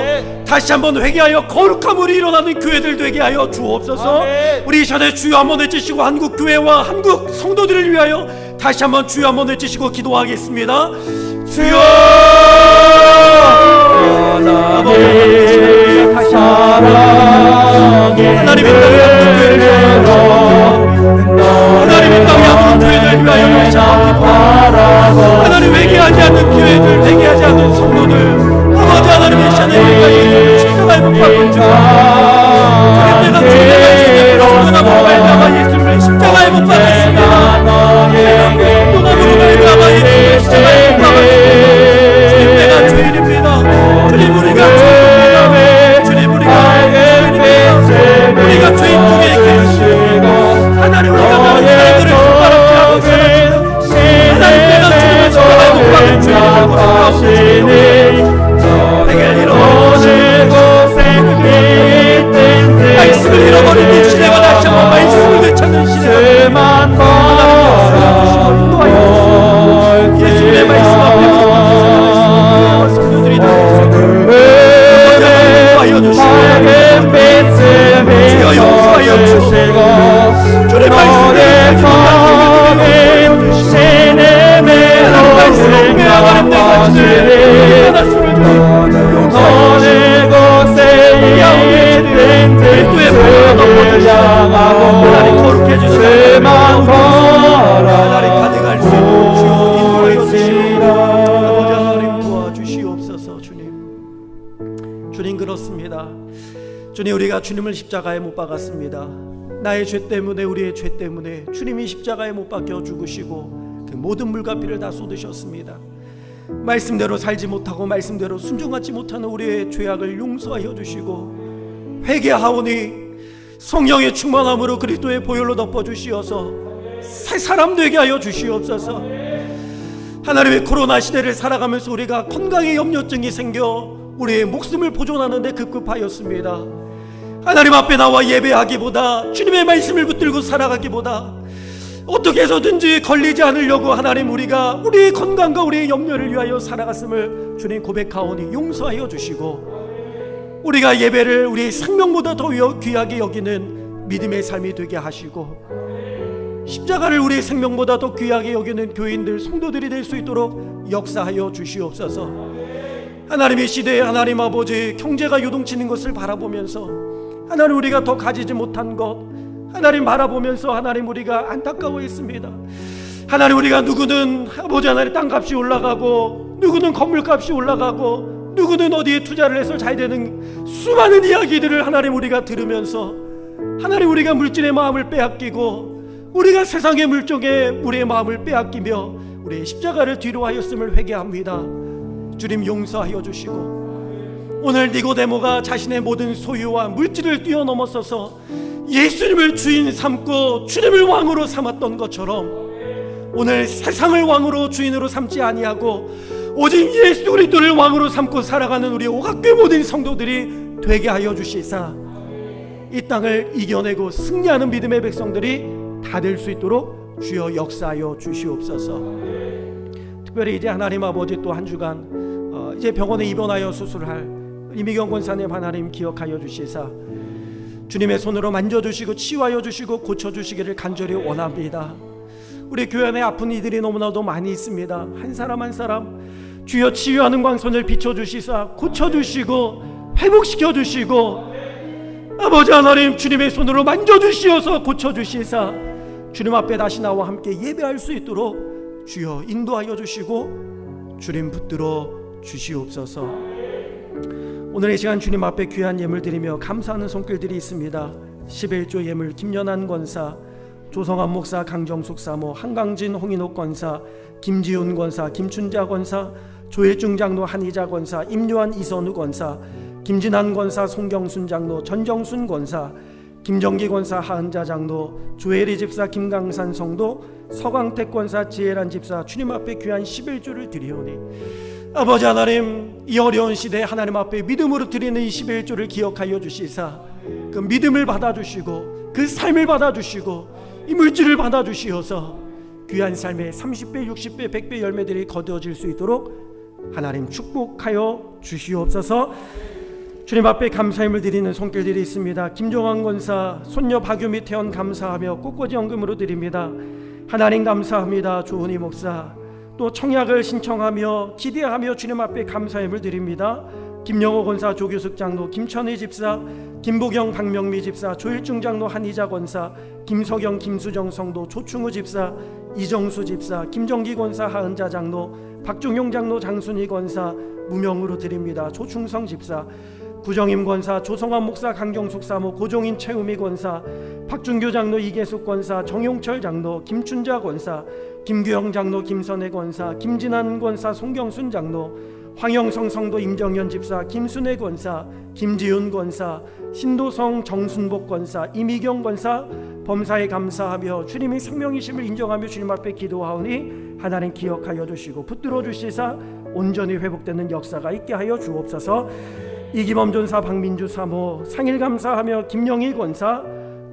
다시 한번 회개하여 거룩함으로 일어나는 교회들 되게 하여 주옵소서. 우리 이 시간에 주여 한번 외치시고 한국 교회와 한국 성도들을 위하여 다시 한번 주여 한번 외치시고 기도하겠습니다. 주여 아버지 다시 하나님의 땅의 한국 교회를 위하여 하나님의 땅의 한국 교회를 위하여 기도합니다. 하나님 회개하지 않는 교회들, 회개하지 않는 성도들, 아버지 하나님의 시간에 우리가 십자가에 못 박은 자 내가 주님의 성도남으로 말미암아 예수를 십자가에 못 박았습니다. 성도남으로 말미암아 예수를 십자가에 못 박았습니다. 주님 내가 죄인입니다. 주님 우리가 죄인입니다. 주님 우리가 죄인입니다. 우리가 죄인 중에 계시고 하나님 우리가 다른 사람들을 손가락질 하고 살았습니다. 하나님 내가 주님을 십자가에 못 박은 죄인이라고 회개를 말씀을 잃어버린 이 시대와 다시 한번 말씀을 되찾는 시대 예수님의 말씀 앞에 성도들이 용서하여 주시고 주여 용서하여 주시고 주의 말씀에 하나님 거룩해 주시고 하나님 가득할 수 있는 주여 인도하여 주시고 아버지 하나님 도와주시옵소서. 주님 그렇습니다. 주님 우리가 주님을 십자가에 못 박았습니다. 나의 죄 때문에 우리의 죄 때문에 주님이 십자가에 못 박혀 죽으시고 그 모든 물과 피를 다 쏟으셨습니다. 말씀대로 살지 못하고 말씀대로 순종하지 못하는 우리의 죄악을 용서하여 주시고 회개하오니 성령의 충만함으로 그리스도의 보혈로 덮어주시어서 새 사람 되게 하여 주시옵소서. 하나님의 코로나 시대를 살아가면서 우리가 건강에 염려증이 생겨 우리의 목숨을 보존하는 데 급급하였습니다. 하나님 앞에 나와 예배하기보다 주님의 말씀을 붙들고 살아가기보다 어떻게 해서든지 걸리지 않으려고 하나님 우리가 우리의 건강과 우리의 염려를 위하여 살아갔음을 주님 고백하오니 용서하여 주시고 우리가 예배를 우리의 생명보다 더 귀하게 여기는 믿음의 삶이 되게 하시고 십자가를 우리의 생명보다 더 귀하게 여기는 교인들 성도들이 될 수 있도록 역사하여 주시옵소서. 하나님의 시대에 하나님 아버지 경제가 요동치는 것을 바라보면서 하나님 우리가 더 가지지 못한 것 하나님 바라보면서 하나님 우리가 안타까워했습니다. 하나님 우리가 누구는 아버지 하나님 땅값이 올라가고 누구는 건물값이 올라가고 누구는 어디에 투자를 해서 잘 되는 수많은 이야기들을 하나님 우리가 들으면서 하나님 우리가 물질의 마음을 빼앗기고 우리가 세상의 물정에 우리의 마음을 빼앗기며 우리의 십자가를 뒤로 하였음을 회개합니다. 주님 용서하여 주시고 오늘 니고데모가 자신의 모든 소유와 물질을 뛰어넘어서서 예수님을 주인 삼고 주님을 왕으로 삼았던 것처럼 오늘 세상을 왕으로 주인으로 삼지 아니하고 오직 예수 그리스도를 왕으로 삼고 살아가는 우리 오각교회 모든 성도들이 되게 하여 주시사 이 땅을 이겨내고 승리하는 믿음의 백성들이 다 될 수 있도록 주여 역사하여 주시옵소서. 특별히 이제 하나님 아버지 또 한 주간 이제 병원에 입원하여 수술할 이미경 권사님 하나님 기억하여 주시사 주님의 손으로 만져주시고 치유하여 주시고 고쳐주시기를 간절히 원합니다. 우리 교회 안에 아픈 이들이 너무나도 많이 있습니다. 한 사람 한 사람 주여 치유하는 광선을 비춰주시사 고쳐주시고 회복시켜주시고 아버지 하나님 주님의 손으로 만져주시어서 고쳐주시사 주님 앞에 다시 나와 함께 예배할 수 있도록 주여 인도하여 주시고 주님 붙들어 주시옵소서. 오늘 이 시간 주님 앞에 귀한 예물 드리며 감사하는 손길들이 있습니다. 11조 예물 김연한 권사, 조성환 목사, 강정숙 사모, 한강진 홍인옥 권사, 김지훈 권사, 김춘자 권사, 조혜중 장로, 한희자 권사, 임요한 이선우 권사, 김진한 권사, 송경순 장로, 전정순 권사, 김정기 권사, 하은자 장로, 조혜리 집사, 김강산 성도, 서광택 권사, 지혜란 집사 주님 앞에 귀한 11조를 드리오니 아버지 하나님 이 어려운 시대에 하나님 앞에 믿음으로 드리는 이 11조를 기억하여 주시사 그 믿음을 받아주시고 그 삶을 받아주시고 이 물질을 받아주시어서 귀한 삶의 30배, 60배, 100배 열매들이 거두어질 수 있도록 하나님 축복하여 주시옵소서. 주님 앞에 감사함을 드리는 손길들이 있습니다. 김종환 권사, 손녀 박유미 태원 감사하며 꽃꽂이 헌금으로 드립니다. 하나님 감사합니다. 조은희 목사, 또 청약을 신청하며 기대하며 주님 앞에 감사함을 드립니다. 김영호 권사, 조규숙 장로, 김천희 집사, 김보경, 박명미 집사, 조일중 장로, 한희자 권사, 김석영, 김수정 성도, 조충우 집사, 이정수 집사, 김정기 권사, 하은자 장로, 박종용 장로, 장순희 권사 무명으로 드립니다. 조충성 집사, 구정임 권사, 조성환 목사, 강경숙 사모, 고종인 최우미 권사, 박준규 장로, 이계숙 권사, 정용철 장로, 김춘자 권사, 김규영 장로, 김선혜 권사, 김진환 권사, 송경순 장로, 황영성 성도, 임정현 집사, 김순애 권사, 김지훈 권사, 신도성, 정순복 권사, 이미경 권사 범사에 감사하며 주님의 생명이심을 인정하며 주님 앞에 기도하오니 하나님 기억하여 주시고 붙들어 주시사 온전히 회복되는 역사가 있게 하여 주옵소서. 이기범 전사, 박민주 사모 상일 감사하며 김영희 권사,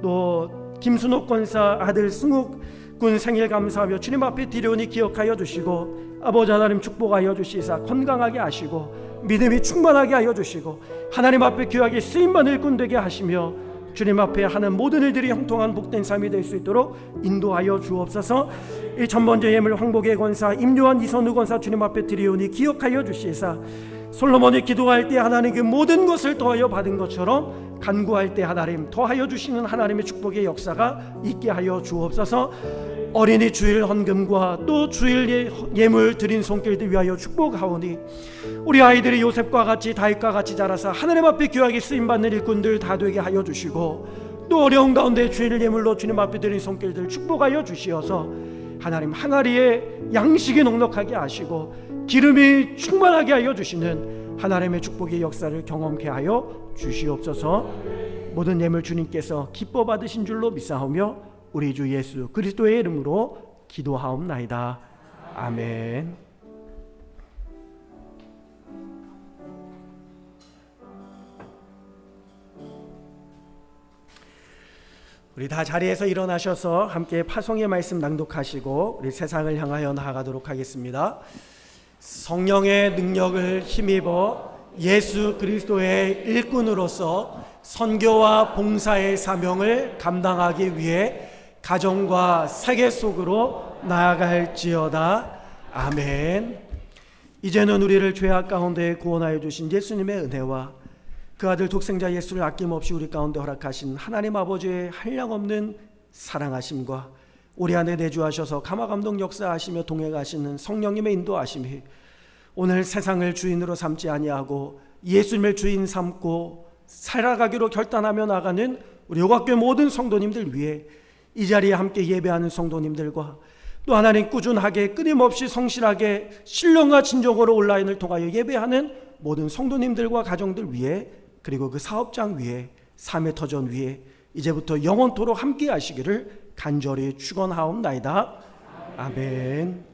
또 김순옥 권사 아들 승욱 군 생일 감사하며 주님 앞에 드려오니 기억하여 주시고 아버지 하나님 축복하여 주시사 건강하게 하시고 믿음이 충만하게 하여 주시고 하나님 앞에 귀하게 쓰임받을 일꾼 되게 하시며 주님 앞에 하는 모든 일들이 형통한 복된 삶이 될 수 있도록 인도하여 주옵소서. 이 전번제 예물 황복의 권사, 임요한, 이선우 권사 주님 앞에 드리오니 기억하여 주시사 솔로몬이 기도할 때 하나님 그 모든 것을 더하여 받은 것처럼 간구할 때 하나님 더하여 주시는 하나님의 축복의 역사가 있게 하여 주옵소서. 어린이 주일 헌금과 또 주일 예물 드린 손길들 위하여 축복하오니 우리 아이들이 요셉과 같이 다윗과 같이 자라서 하나님 앞에 귀하게 쓰임받는 일꾼들 다 되게 하여 주시고 또 어려운 가운데 주일 예물로 주님 앞에 드린 손길들 축복하여 주시어서 하나님 항아리에 양식이 넉넉하게 하시고 기름이 충만하게 하여 주시는 하나님의 축복의 역사를 경험케 하여 주시옵소서. 모든 예물 주님께서 기뻐 받으신 줄로 믿사오며 우리 주 예수 그리스도의 이름으로 기도하옵나이다. 아멘. 우리 다 자리에서 일어나셔서 함께 파송의 말씀 낭독하시고 우리 세상을 향하여 나아가도록 하겠습니다. 성령의 능력을 힘입어 예수 그리스도의 일꾼으로서 선교와 봉사의 사명을 감당하기 위해 가정과 세계 속으로 나아갈지어다. 아멘. 이제는 우리를 죄악 가운데 구원하여 주신 예수님의 은혜와 그 아들 독생자 예수를 아낌없이 우리 가운데 허락하신 하나님 아버지의 한량없는 사랑하심과 우리 안에 내주하셔서 감화감동 역사하시며 동행하시는 성령님의 인도하심이 오늘 세상을 주인으로 삼지 아니하고 예수님을 주인 삼고 살아가기로 결단하며 나가는 우리 요각교회 모든 성도님들 위해 이 자리에 함께 예배하는 성도님들과 또 하나님 꾸준하게 끊임없이 성실하게 신령과 진정으로 온라인을 통하여 예배하는 모든 성도님들과 가정들 위해 그리고 그 사업장 위에 삶의 터전 위에 이제부터 영원토록 함께 하시기를 간절히 축원하옵나이다. 아멘.